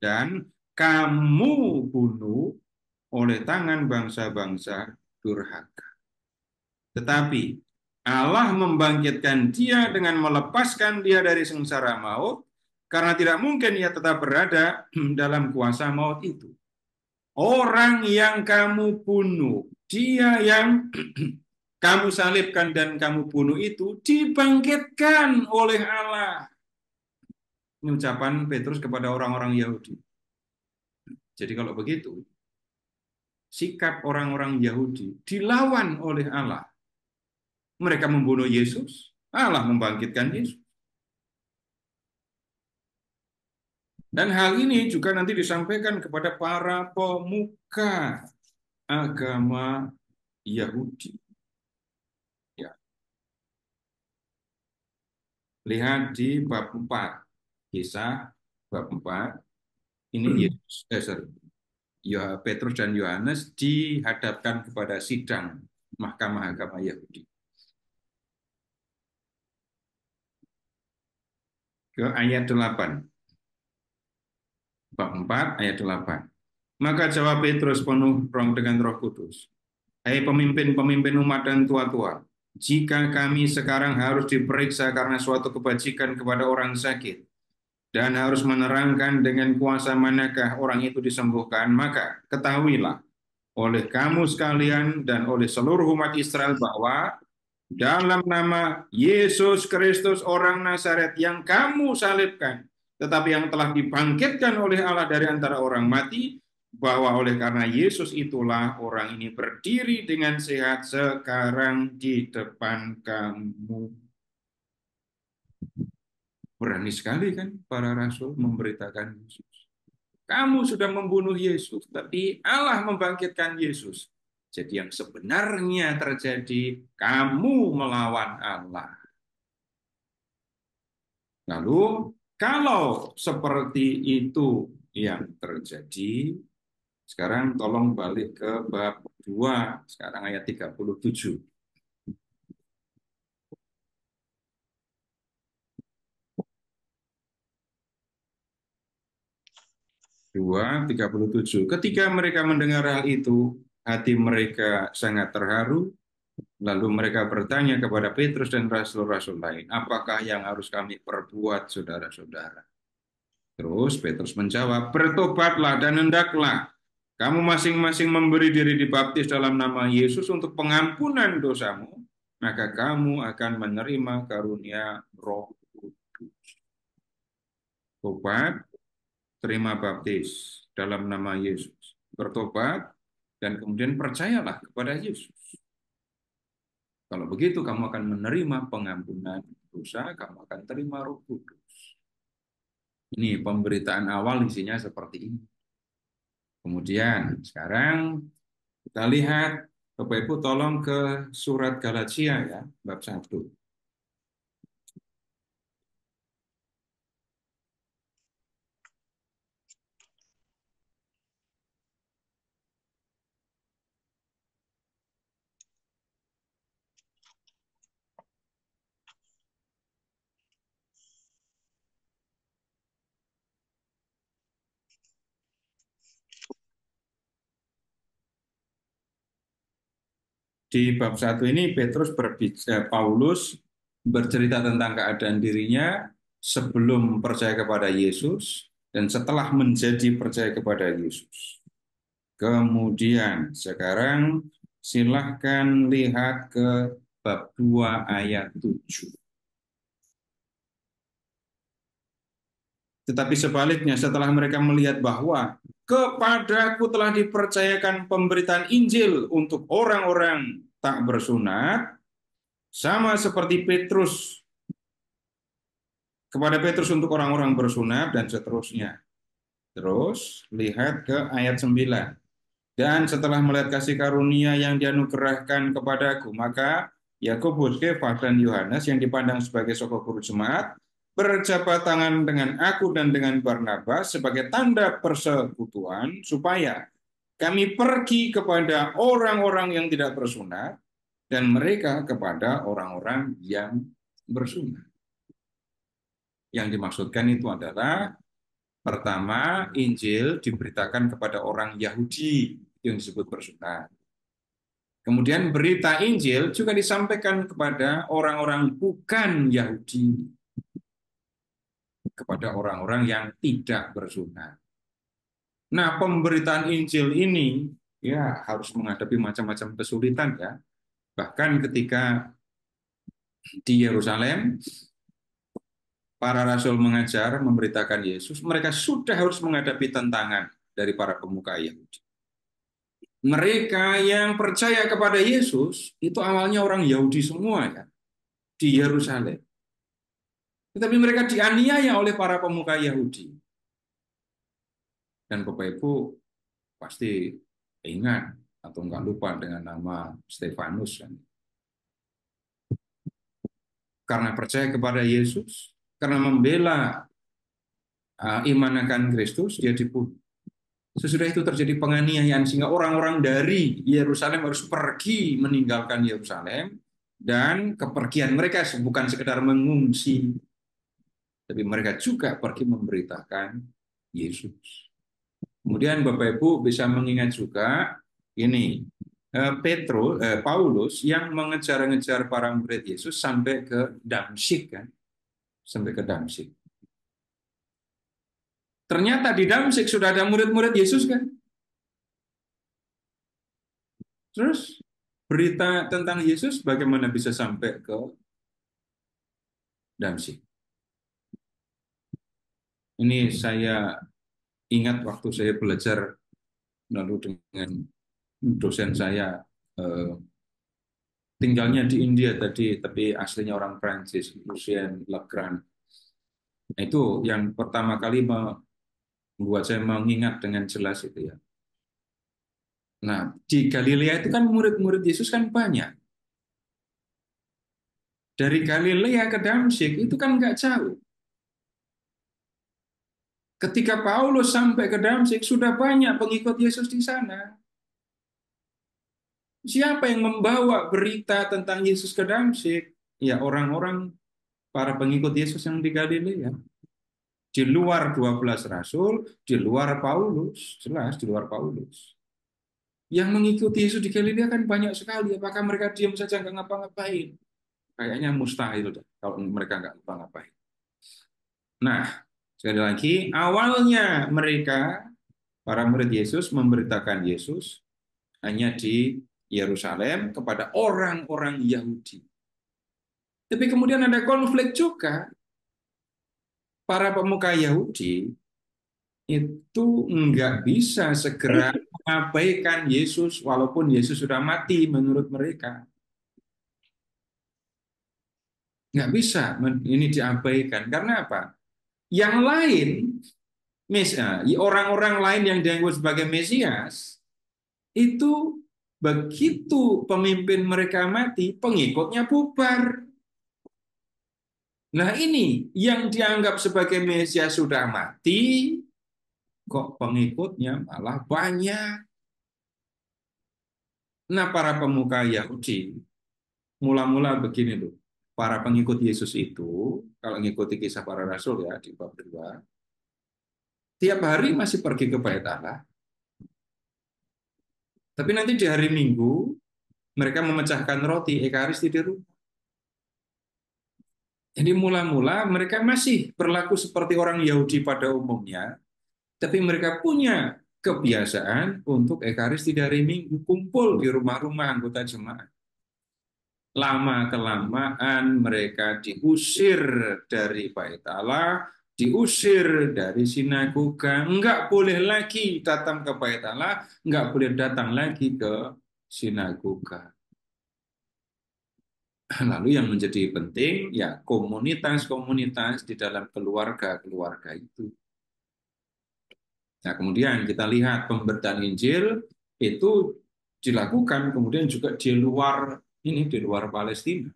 dan kamu bunuh oleh tangan bangsa-bangsa durhaka. Tetapi Allah membangkitkan dia dengan melepaskan dia dari sengsara maut, karena tidak mungkin ia tetap berada dalam kuasa maut itu. Orang yang kamu bunuh, dia yang kamu salibkan dan kamu bunuh itu dibangkitkan oleh Allah. Ini ucapan Petrus kepada orang-orang Yahudi. Jadi kalau begitu, sikap orang-orang Yahudi dilawan oleh Allah. Mereka membunuh Yesus, Allah membangkitkan Yesus. Dan hal ini juga nanti disampaikan kepada para pemuka agama Yahudi. Ya. Lihat di bab 4, Kisah bab 4. Ini Yesus, Petrus dan Yohanes dihadapkan kepada sidang Mahkamah Agama Yahudi. Ke ayat 8. Bab 4 ayat 8. Maka jawab Petrus penuh dengan Roh Kudus, hai pemimpin-pemimpin umat dan tua-tua, jika kami sekarang harus diperiksa karena suatu kebajikan kepada orang sakit, dan harus menerangkan dengan kuasa manakah orang itu disembuhkan, maka ketahuilah oleh kamu sekalian dan oleh seluruh umat Israel bahwa dalam nama Yesus Kristus orang Nazaret yang kamu salibkan, tetapi yang telah dibangkitkan oleh Allah dari antara orang mati, bahwa oleh karena Yesus itulah orang ini berdiri dengan sehat sekarang di depan kamu. Berani sekali kan para rasul memberitakan Yesus. Kamu sudah membunuh Yesus, tapi Allah membangkitkan Yesus. Jadi yang sebenarnya terjadi, kamu melawan Allah. Lalu kalau seperti itu yang terjadi, sekarang tolong balik ke bab 2, sekarang ayat 37. Dua 37. Ketika mereka mendengar hal itu, hati mereka sangat terharu. Lalu mereka bertanya kepada Petrus dan rasul-rasul lain, apakah yang harus kami perbuat, saudara-saudara? Terus Petrus menjawab, bertobatlah dan hendaklah kamu masing-masing memberi diri dibaptis dalam nama Yesus untuk pengampunan dosamu, maka kamu akan menerima karunia Roh Kudus. Tobat, terima baptis dalam nama Yesus. Bertobat, dan kemudian percayalah kepada Yesus. Kalau begitu, kamu akan menerima pengampunan dosa, kamu akan terima Roh Kudus. Ini pemberitaan awal isinya seperti ini. Kemudian sekarang kita lihat, Bapak Ibu tolong ke surat Galatia ya, bab 1. Di bab 1 ini Paulus bercerita tentang keadaan dirinya sebelum percaya kepada Yesus dan setelah menjadi percaya kepada Yesus. Kemudian sekarang silahkan lihat ke bab 2 ayat 7. Tetapi sebaliknya setelah mereka melihat bahwa kepadaku telah dipercayakan pemberitaan Injil untuk orang-orang tak bersunat, sama seperti kepada Petrus untuk orang-orang bersunat dan seterusnya. Terus lihat ke ayat 9. Dan setelah melihat kasih karunia yang dianugerahkan kepadaku, maka Yakobus, Kefas, dan Yohanes yang dipandang sebagai sokok guru jemaat berjabat tangan dengan aku dan dengan Barnabas sebagai tanda persekutuan supaya kami pergi kepada orang-orang yang tidak bersunat dan mereka kepada orang-orang yang bersunat. Yang dimaksudkan itu adalah pertama, Injil diberitakan kepada orang Yahudi yang disebut bersunat. Kemudian berita Injil juga disampaikan kepada orang-orang bukan Yahudi, kepada orang-orang yang tidak bersunat. Nah, pemberitaan Injil ini ya harus menghadapi macam-macam kesulitan ya. Bahkan ketika di Yerusalem para rasul mengajar, memberitakan Yesus, mereka sudah harus menghadapi tantangan dari para pemuka Yahudi. Mereka yang percaya kepada Yesus itu awalnya orang Yahudi semua ya, di Yerusalem. Tetapi mereka dianiaya oleh para pemuka Yahudi. Dan Bapak Ibu pasti ingat atau enggak lupa dengan nama Stefanus. Karena percaya kepada Yesus, karena membela iman akan Kristus, dia dibunuh. Sesudah itu terjadi penganiayaan sehingga orang-orang dari Yerusalem harus pergi meninggalkan Yerusalem, dan kepergian mereka bukan sekedar mengungsi, tapi mereka juga pergi memberitakan Yesus. Kemudian Bapak Ibu bisa mengingat juga ini Paulus yang mengejar-ngejar para murid Yesus sampai ke Damsyik kan, sampai ke Damsyik. Ternyata di Damsyik sudah ada murid-murid Yesus kan. Terus berita tentang Yesus bagaimana bisa sampai ke Damsyik? Ini saya ingat waktu saya belajar lalu dengan dosen saya tinggalnya di India tadi, tapi aslinya orang Prancis, Lucien Legrand. Itu yang pertama kali membuat saya mengingat dengan jelas itu ya. Nah, di Galilea itu kan murid-murid Yesus kan banyak. Dari Galilea ke Damsyik itu kan nggak jauh. Ketika Paulus sampai ke Damsyik, sudah banyak pengikut Yesus di sana. Siapa yang membawa berita tentang Yesus ke Damsyik? Ya orang-orang, para pengikut Yesus yang di Galilea. Di luar 12 rasul, di luar Paulus, jelas di luar Paulus. Yang mengikuti Yesus di Galilea kan banyak sekali. Apakah mereka diam saja nggak ngapa-ngapain? Kayaknya mustahil kalau mereka nggak ngapa-ngapain. Nah, sekali lagi, awalnya mereka, para murid Yesus, memberitakan Yesus hanya di Yerusalem kepada orang-orang Yahudi. Tapi kemudian ada konflik juga. Para pemuka Yahudi itu nggak bisa segera mengabaikan Yesus walaupun Yesus sudah mati menurut mereka. Nggak bisa ini diabaikan. Karena apa? Yang lain, orang-orang lain yang dianggap sebagai Mesias, itu begitu pemimpin mereka mati, pengikutnya bubar. Nah ini yang dianggap sebagai Mesias sudah mati, kok pengikutnya malah banyak. Nah para pemuka Yahudi, mula-mula begini loh. Para pengikut Yesus itu, kalau mengikuti kisah para rasul ya di bab 2, tiap hari masih pergi ke Bait Allah. Tapi nanti di hari Minggu, mereka memecahkan roti Ekaristi di rumah. Jadi mula-mula mereka masih berlaku seperti orang Yahudi pada umumnya, tapi mereka punya kebiasaan untuk Ekaristi dari Minggu, kumpul di rumah-rumah anggota jemaat. Lama-kelamaan mereka diusir dari Bait Allah, diusir dari sinagoga, enggak boleh lagi datang ke Bait Allah, enggak boleh datang lagi ke sinagoga. Lalu yang menjadi penting ya komunitas-komunitas di dalam keluarga-keluarga itu. Nah, kemudian kita lihat pemberitaan Injil itu dilakukan kemudian juga di luar Palestina.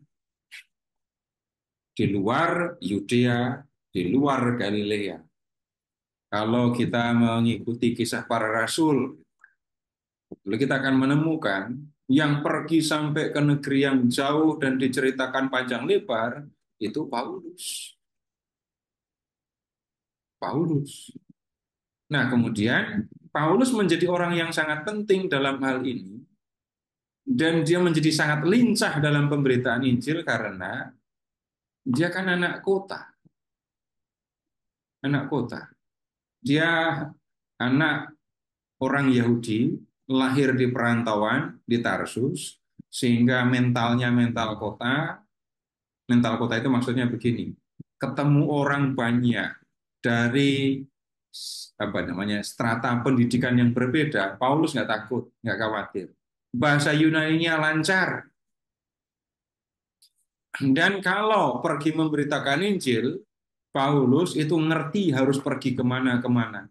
Di luar Yudea, di luar Galilea. Kalau kita mengikuti kisah para rasul, lalu kita akan menemukan yang pergi sampai ke negeri yang jauh dan diceritakan panjang lebar, itu Paulus. Nah, kemudian Paulus menjadi orang yang sangat penting dalam hal ini, dan dia menjadi sangat lincah dalam pemberitaan Injil karena dia kan anak kota. Dia anak orang Yahudi, lahir di perantauan di Tarsus, sehingga mentalnya mental kota. Mental kota itu maksudnya begini, ketemu orang banyak dari strata pendidikan yang berbeda, Paulus nggak takut, nggak khawatir. Bahasa Yunani-nya lancar. Dan kalau pergi memberitakan Injil, Paulus itu ngerti harus pergi kemana-kemana.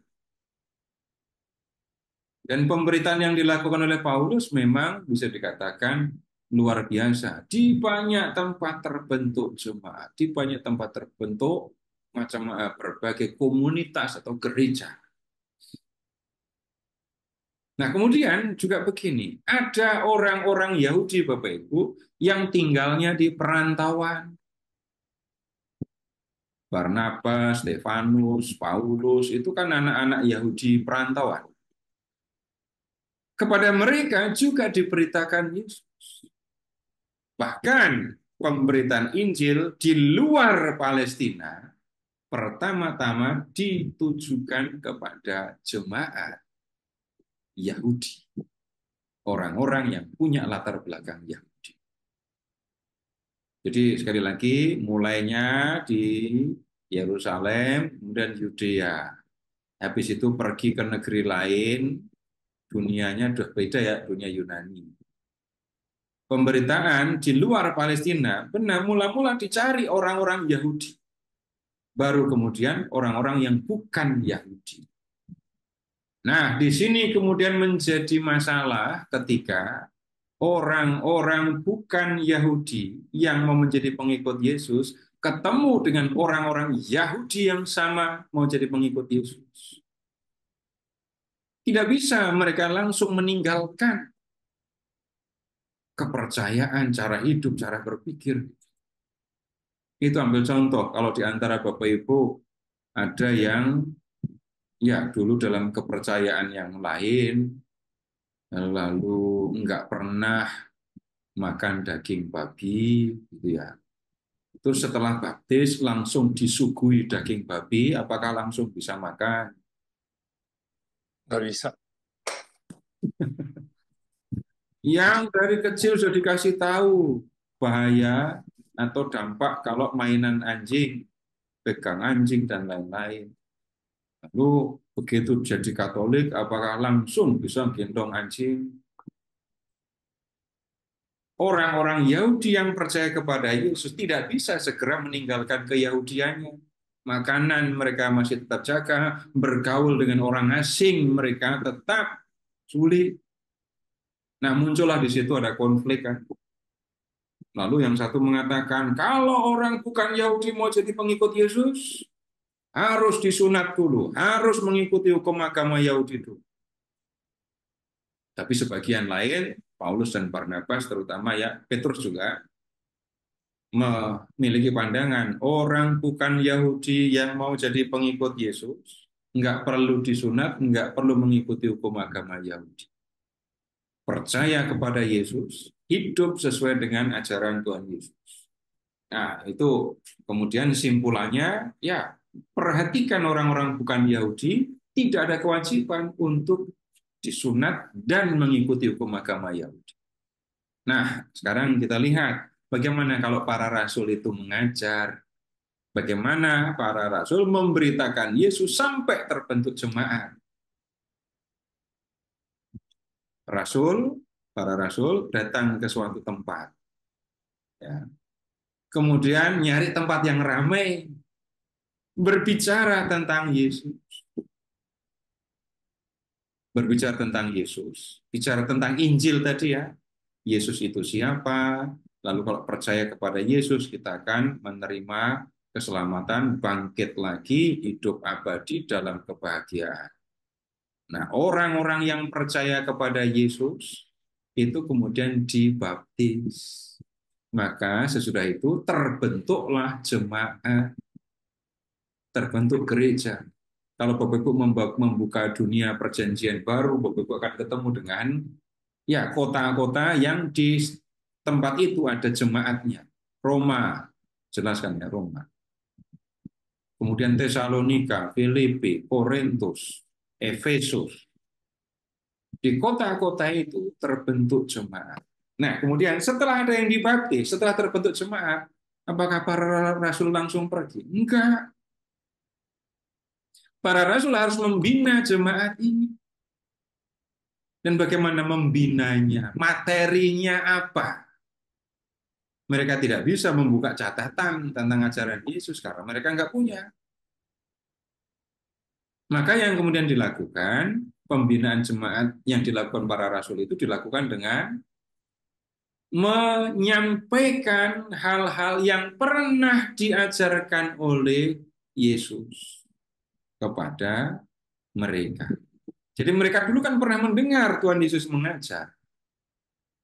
Dan pemberitaan yang dilakukan oleh Paulus memang bisa dikatakan luar biasa. Di banyak tempat terbentuk jemaat, di banyak tempat terbentuk macam berbagai komunitas atau gereja. Nah, kemudian juga begini, ada orang-orang Yahudi, Bapak Ibu, yang tinggalnya di perantauan. Barnabas, Stefanus, Paulus, itu kan anak-anak Yahudi perantauan. Kepada mereka juga diberitakan Yesus. Bahkan pemberitaan Injil di luar Palestina pertama-tama ditujukan kepada jemaat Yahudi. Orang-orang yang punya latar belakang Yahudi. Jadi sekali lagi mulainya di Yerusalem, kemudian Yudea. Habis itu pergi ke negeri lain, dunianya sudah beda ya, dunia Yunani. Pemberitaan di luar Palestina benar mula-mula dicari orang-orang Yahudi. Baru kemudian orang-orang yang bukan Yahudi. Nah, di sini kemudian menjadi masalah ketika orang-orang bukan Yahudi yang mau menjadi pengikut Yesus ketemu dengan orang-orang Yahudi yang sama mau jadi pengikut Yesus. Tidak bisa mereka langsung meninggalkan kepercayaan, cara hidup, cara berpikir. Itu ambil contoh, kalau di antara Bapak Ibu ada yang ya dulu dalam kepercayaan yang lain, lalu enggak pernah makan daging babi, gitu ya. Itu setelah baptis langsung disuguhi daging babi, apakah langsung bisa makan? Nggak bisa. Yang dari kecil sudah dikasih tahu bahaya atau dampak kalau mainan anjing, pegang anjing, dan lain-lain. Lalu begitu jadi Katolik, apakah langsung bisa gendong anjing? Orang-orang Yahudi yang percaya kepada Yesus tidak bisa segera meninggalkan keyahudiannya. Makanan mereka masih tetap jaga, bergaul dengan orang asing mereka tetap sulit. Nah, muncullah di situ ada konflik kan. Lalu yang satu mengatakan, kalau orang bukan Yahudi mau jadi pengikut Yesus, harus disunat dulu, harus mengikuti hukum agama Yahudi dulu. Tapi sebagian lain, Paulus dan Barnabas terutama ya, Petrus juga, memiliki pandangan, orang bukan Yahudi yang mau jadi pengikut Yesus, nggak perlu disunat, nggak perlu mengikuti hukum agama Yahudi. Percaya kepada Yesus, hidup sesuai dengan ajaran Tuhan Yesus. Nah, itu kemudian simpulannya, ya, perhatikan orang-orang bukan Yahudi, tidak ada kewajiban untuk disunat dan mengikuti hukum agama Yahudi. Nah, sekarang kita lihat bagaimana kalau para rasul itu mengajar, bagaimana para rasul memberitakan Yesus sampai terbentuk jemaat. Para rasul datang ke suatu tempat. Ya. Kemudian nyari tempat yang ramai, berbicara tentang Yesus. Berbicara tentang Yesus. Bicara tentang Injil tadi ya. Yesus itu siapa? Lalu kalau percaya kepada Yesus, kita akan menerima keselamatan, bangkit lagi, hidup abadi dalam kebahagiaan. Nah, orang-orang yang percaya kepada Yesus, itu kemudian dibaptis. Maka sesudah itu terbentuklah jemaat, terbentuk gereja. Kalau Bapak Ibu membuka dunia perjanjian baru, Bapak Ibu akan ketemu dengan ya kota-kota yang di tempat itu ada jemaatnya. Roma, jelaskan ya Roma. Kemudian Tesalonika, Filipi, Korintus, Efesus. Di kota-kota itu terbentuk jemaat. Nah, kemudian setelah ada yang dibaptis, setelah terbentuk jemaat, apakah para rasul langsung pergi? Enggak. Para rasul harus membina jemaat ini. Dan bagaimana membinanya? Materinya apa? Mereka tidak bisa membuka catatan tentang ajaran Yesus karena mereka enggak punya. Maka yang kemudian dilakukan, pembinaan jemaat yang dilakukan para rasul itu dilakukan dengan menyampaikan hal-hal yang pernah diajarkan oleh Yesus kepada mereka. Jadi mereka dulu kan pernah mendengar Tuhan Yesus mengajar.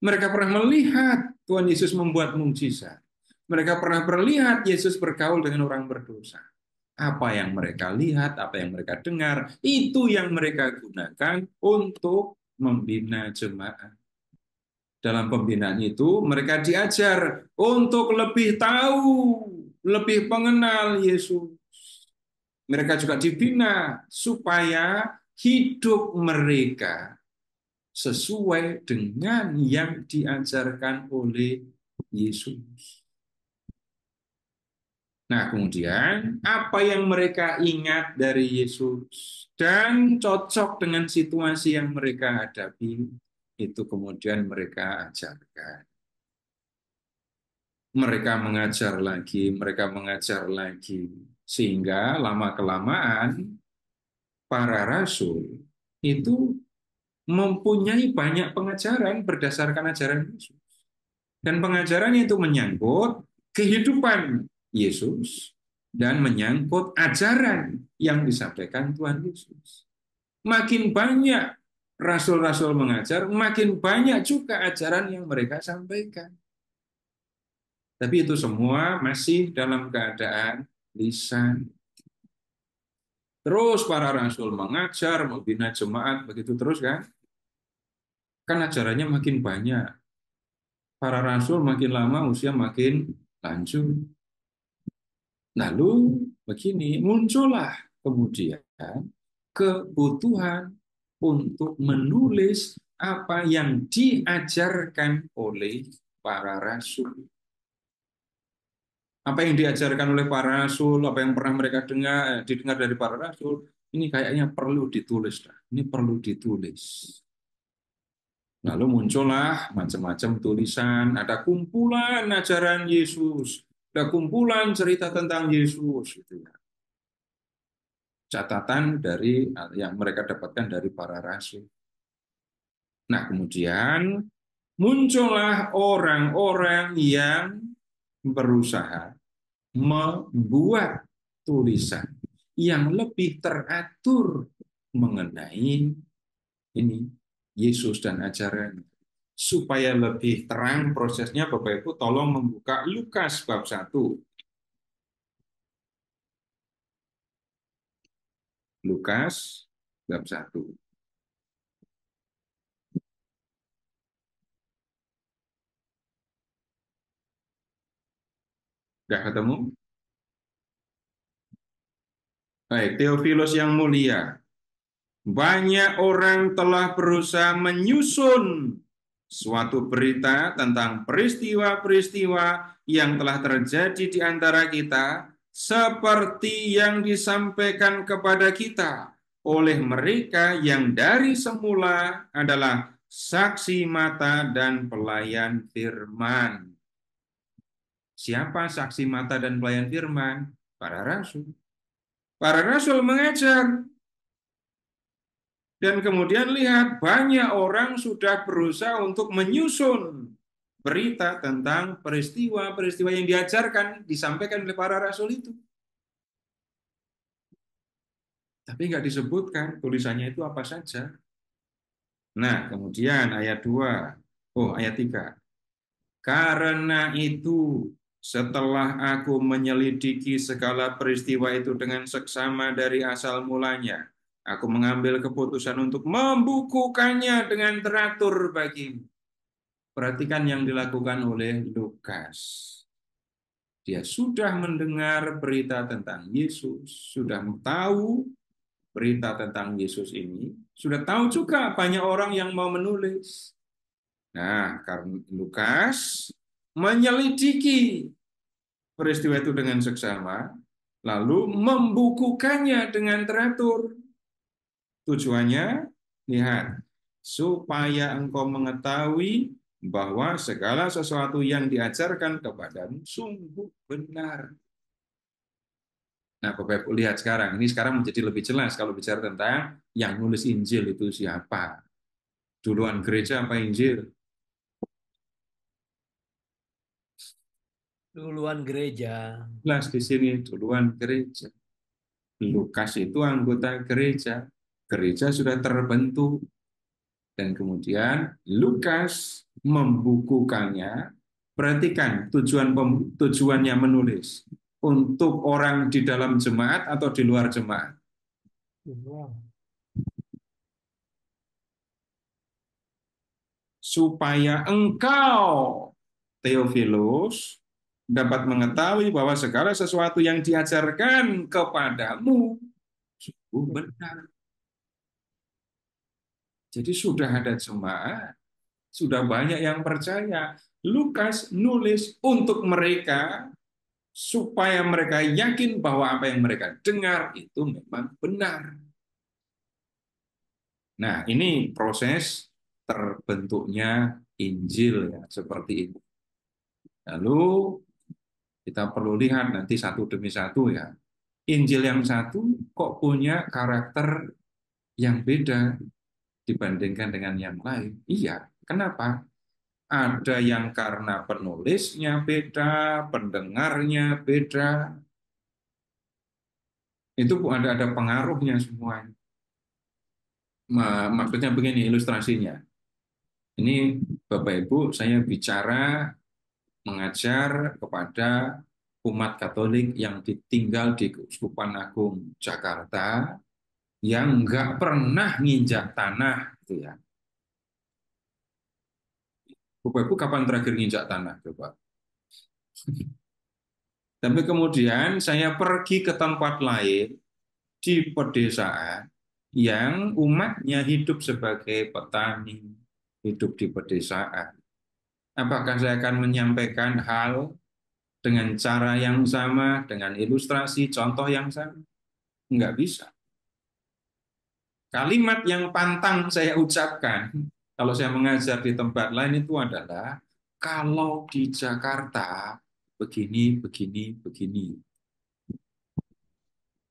Mereka pernah melihat Tuhan Yesus membuat mukjizat. Mereka pernah melihat Yesus bergaul dengan orang berdosa. Apa yang mereka lihat, apa yang mereka dengar, itu yang mereka gunakan untuk membina jemaat. Dalam pembinaan itu mereka diajar untuk lebih tahu, lebih mengenal Yesus. Mereka juga dibina supaya hidup mereka sesuai dengan yang diajarkan oleh Yesus. Nah, kemudian apa yang mereka ingat dari Yesus dan cocok dengan situasi yang mereka hadapi, itu kemudian mereka ajarkan. Mereka mengajar lagi, sehingga lama-kelamaan para rasul itu mempunyai banyak pengajaran berdasarkan ajaran Yesus. Dan pengajaran itu menyangkut kehidupan Yesus dan menyangkut ajaran yang disampaikan Tuhan Yesus. Makin banyak rasul-rasul mengajar, makin banyak juga ajaran yang mereka sampaikan. Tapi itu semua masih dalam keadaan lisan. Terus para rasul mengajar, membina jemaat, begitu terus kan? Kan ajarannya makin banyak. Para rasul makin lama usia makin lanjut. Lalu begini, muncullah kemudian kebutuhan untuk menulis apa yang diajarkan oleh para rasul. Apa yang diajarkan oleh para rasul, apa yang pernah mereka didengar dari para rasul, ini kayaknya perlu ditulis. Ini perlu ditulis. Lalu muncullah macam-macam tulisan, ada kumpulan ajaran Yesus, ada kumpulan cerita tentang Yesus. Gitu ya. Catatan dari yang mereka dapatkan dari para rasul. Nah, kemudian muncullah orang-orang yang berusaha membuat tulisan yang lebih teratur mengenai ini Yesus dan ajaran. Supaya lebih terang prosesnya, Bapak Ibu tolong membuka Lukas bab 1. Lukas bab 1. Sudah ketemu? Baik, Theophilus yang mulia. Banyak orang telah berusaha menyusun suatu berita tentang peristiwa-peristiwa yang telah terjadi di antara kita, seperti yang disampaikan kepada kita oleh mereka yang dari semula adalah saksi mata dan pelayan firman. Siapa saksi mata dan pelayan firman? Para rasul. Para rasul mengajar. Dan kemudian lihat, banyak orang sudah berusaha untuk menyusun berita tentang peristiwa-peristiwa yang diajarkan, disampaikan oleh para rasul itu. Tapi nggak disebutkan tulisannya itu apa saja. Nah, kemudian ayat 2, ayat 3. Karena itu, setelah aku menyelidiki segala peristiwa itu dengan seksama dari asal mulanya, aku mengambil keputusan untuk membukukannya dengan teratur bagimu. Perhatikan yang dilakukan oleh Lukas. Dia sudah mendengar berita tentang Yesus, sudah tahu berita tentang Yesus ini, sudah tahu juga banyak orang yang mau menulis. Nah, karena Lukas menyelidiki peristiwa itu dengan seksama, lalu membukukannya dengan teratur. Tujuannya, lihat, supaya engkau mengetahui bahwa segala sesuatu yang diajarkan kepadamu sungguh benar. Nah, Bapak Ibu lihat sekarang, ini sekarang menjadi lebih jelas kalau bicara tentang yang nulis Injil itu siapa. Duluan gereja apa Injil? Duluan gereja. Jelas di sini duluan gereja. Lukas itu anggota gereja. Gereja sudah terbentuk. Dan kemudian Lukas membukukannya. Perhatikan tujuannya menulis. Untuk orang di dalam jemaat atau di luar jemaat? Supaya engkau, Theophilus, dapat mengetahui bahwa segala sesuatu yang diajarkan kepadamu sungguh benar. Jadi sudah ada jemaat, sudah banyak yang percaya. Lukas nulis untuk mereka supaya mereka yakin bahwa apa yang mereka dengar itu memang benar. Nah, ini proses terbentuknya Injil ya, seperti itu. Lalu kita perlu lihat nanti satu demi satu ya. Injil yang satu kok punya karakter yang beda dibandingkan dengan yang lain. Iya, kenapa? Ada yang karena penulisnya beda, pendengarnya beda. Itu ada pengaruhnya semuanya. Maksudnya begini ilustrasinya. Ini Bapak Ibu, saya bicara mengajar kepada umat Katolik yang tinggal di Keuskupan Agung Jakarta yang nggak pernah nginjak tanah, gitu ya. Bapak Ibu kapan terakhir nginjak tanah, coba? Tapi kemudian saya pergi ke tempat lain di pedesaan yang umatnya hidup sebagai petani, hidup di pedesaan. Apakah saya akan menyampaikan hal dengan cara yang sama, dengan ilustrasi, contoh yang sama? Enggak bisa. Kalimat yang pantang saya ucapkan, kalau saya mengajar di tempat lain itu adalah, kalau di Jakarta, begini, begini, begini.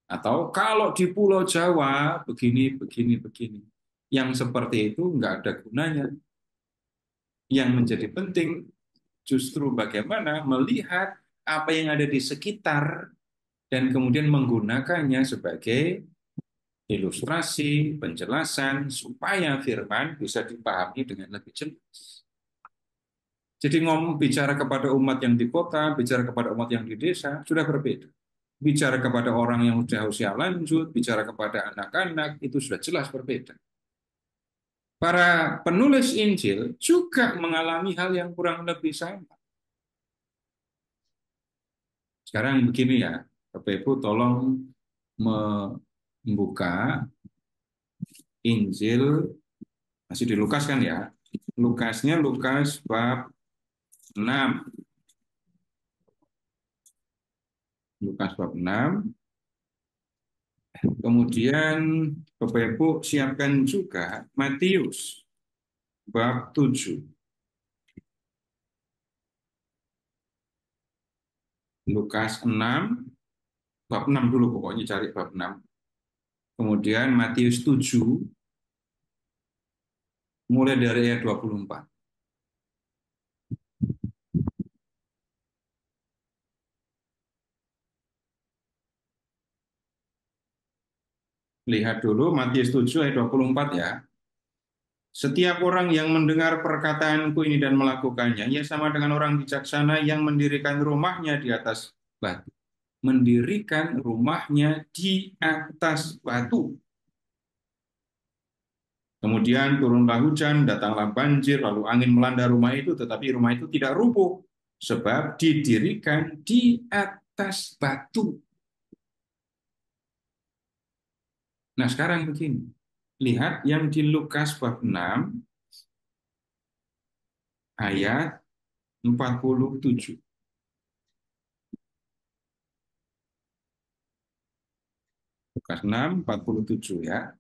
Atau kalau di Pulau Jawa, begini, begini, begini. Yang seperti itu enggak ada gunanya. Yang menjadi penting justru bagaimana melihat apa yang ada di sekitar dan kemudian menggunakannya sebagai ilustrasi, penjelasan, supaya firman bisa dipahami dengan lebih jelas. Jadi bicara kepada umat yang di kota, bicara kepada umat yang di desa, sudah berbeda. Bicara kepada orang yang sudah usia lanjut, bicara kepada anak-anak, itu sudah jelas berbeda. Para penulis Injil juga mengalami hal yang kurang lebih sama. Sekarang begini ya, Bapak Ibu tolong membuka Injil, masih di Lukas kan ya? Lukasnya Lukas bab 6. Lukas bab 6. Kemudian Bapak Ibu siapkan juga Matius bab 7. Lukas 6, bab 6 dulu pokoknya cari bab 6. Kemudian Matius 7, mulai dari ayat 24. Lihat dulu Matius 7 ayat 24 ya. Setiap orang yang mendengar perkataanku ini dan melakukannya, ia sama dengan orang bijaksana yang mendirikan rumahnya di atas batu. Mendirikan rumahnya di atas batu. Kemudian turunlah hujan, datanglah banjir, lalu angin melanda rumah itu, tetapi rumah itu tidak rubuh, sebab didirikan di atas batu. Nah sekarang begini, lihat yang di Lukas bab 6, ayat 47. Lukas 6, 47 ya.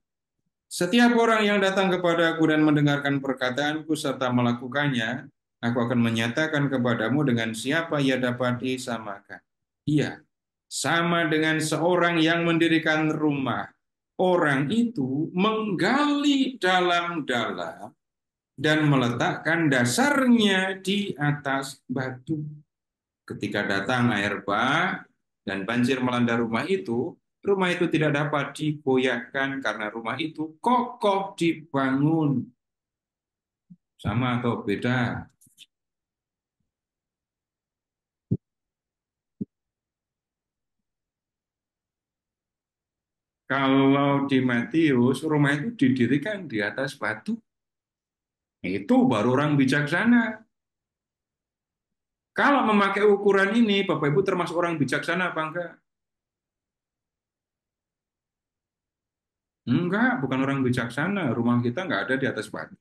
Setiap orang yang datang kepadaku dan mendengarkan perkataanku serta melakukannya, aku akan menyatakan kepadamu dengan siapa ia dapat disamakan. Iya, sama dengan seorang yang mendirikan rumah. Orang itu menggali dalam-dalam dan meletakkan dasarnya di atas batu. Ketika datang air bah dan banjir melanda rumah itu tidak dapat digoyahkan karena rumah itu kokoh dibangun. Sama atau beda? Kalau di Matius, rumah itu didirikan di atas batu. Itu baru orang bijaksana. Kalau memakai ukuran ini, Bapak Ibu termasuk orang bijaksana apa enggak? Enggak, bukan orang bijaksana. Rumah kita enggak ada di atas batu.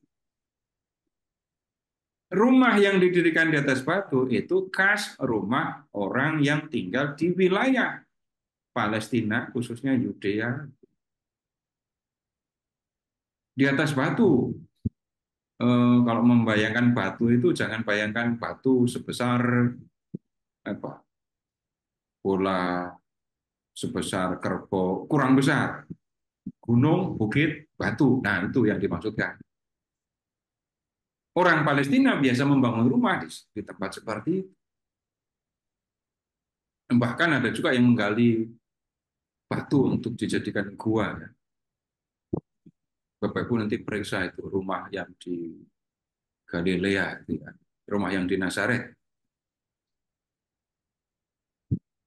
Rumah yang didirikan di atas batu itu khas rumah orang yang tinggal di wilayah Palestina, khususnya Yudea. Di atas batu. Kalau membayangkan batu itu jangan bayangkan batu sebesar bola, sebesar kerbau, kurang besar. Gunung, bukit, batu. Nah, itu yang dimaksudkan. Orang Palestina biasa membangun rumah di tempat seperti itu. Bahkan ada juga yang menggali batu untuk dijadikan gua. Bapak Ibu nanti periksa itu rumah yang di Galilea, rumah yang di Nazaret.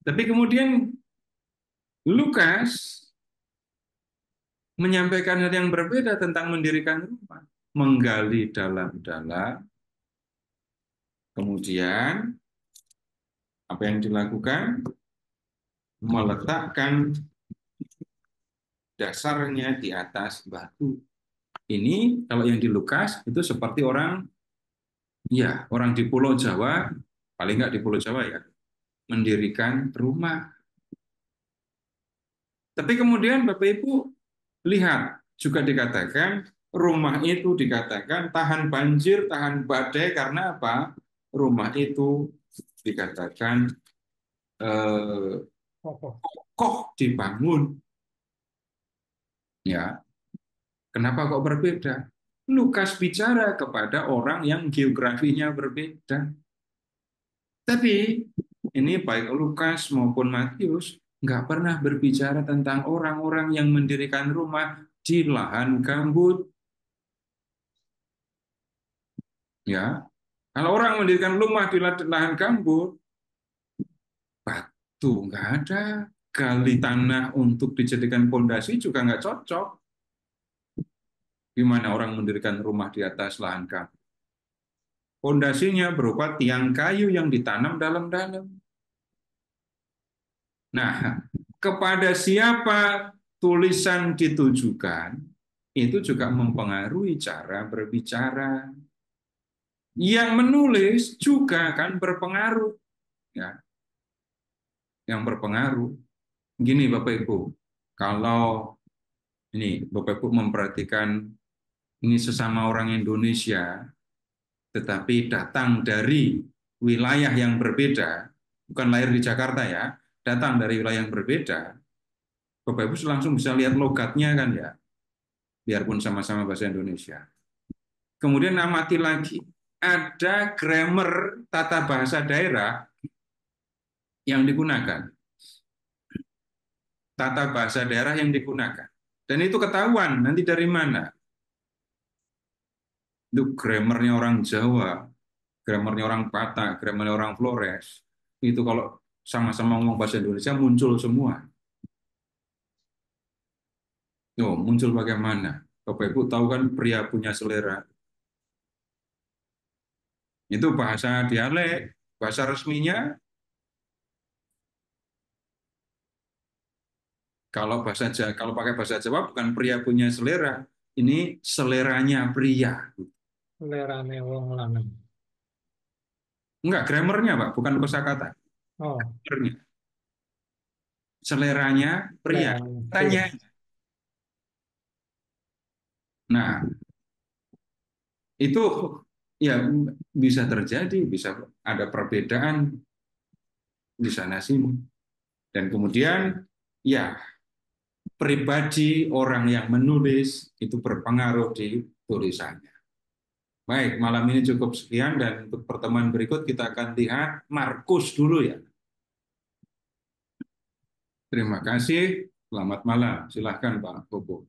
Tapi kemudian Lukas menyampaikan hal yang berbeda tentang mendirikan rumah. Menggali dalam-dalam, kemudian apa yang dilakukan? Meletakkan dasarnya di atas batu. Ini kalau yang di Lukas itu seperti orang di Pulau Jawa, paling nggak di Pulau Jawa ya, mendirikan rumah. Tapi kemudian Bapak Ibu lihat juga dikatakan rumah itu dikatakan tahan banjir, tahan badai karena apa? Rumah itu dikatakan kokoh dibangun. Ya, kenapa kok berbeda? Lukas bicara kepada orang yang geografinya berbeda. Tapi ini baik Lukas maupun Matius nggak pernah berbicara tentang orang-orang yang mendirikan rumah di lahan gambut. Ya, kalau orang mendirikan rumah di lahan gambut, batu nggak ada. Gali tanah untuk dijadikan pondasi juga nggak cocok. Gimana orang mendirikan rumah di atas lahan gambut? Pondasinya berupa tiang kayu yang ditanam dalam-dalam. Nah, kepada siapa tulisan ditujukan, itu juga mempengaruhi cara berbicara. Yang menulis juga kan berpengaruh, ya, yang berpengaruh. Gini Bapak Ibu, kalau ini Bapak Ibu memperhatikan ini sesama orang Indonesia, tetapi datang dari wilayah yang berbeda, bukan lahir di Jakarta ya, datang dari wilayah yang berbeda, Bapak Ibu langsung bisa lihat logatnya kan ya, biarpun sama-sama bahasa Indonesia. Kemudian amati lagi, ada grammar tata bahasa daerah yang digunakan. Tata bahasa daerah yang digunakan. Dan itu ketahuan nanti dari mana. Itu grammarnya orang Jawa, grammarnya orang Batak, grammarnya orang Flores. Itu kalau sama-sama ngomong bahasa Indonesia muncul semua. Tuh, muncul bagaimana? Bapak Ibu tahu kan pria punya selera. Itu bahasa dialek, bahasa resminya. Kalau pakai bahasa Jawa bukan pria punya selera, ini seleranya pria. Selerane wong lanang. Enggak, grammarnya Pak, bukan kosakata. Oh, Grammarnya. Seleranya pria. selerane Tanya. pria. Nah, itu ya bisa terjadi, bisa ada perbedaan di sana sini. Dan kemudian ya pribadi orang yang menulis itu berpengaruh di tulisannya. Baik, malam ini cukup sekian dan untuk pertemuan berikut kita akan lihat Markus dulu ya. Terima kasih, selamat malam. Silahkan Pak Bobo.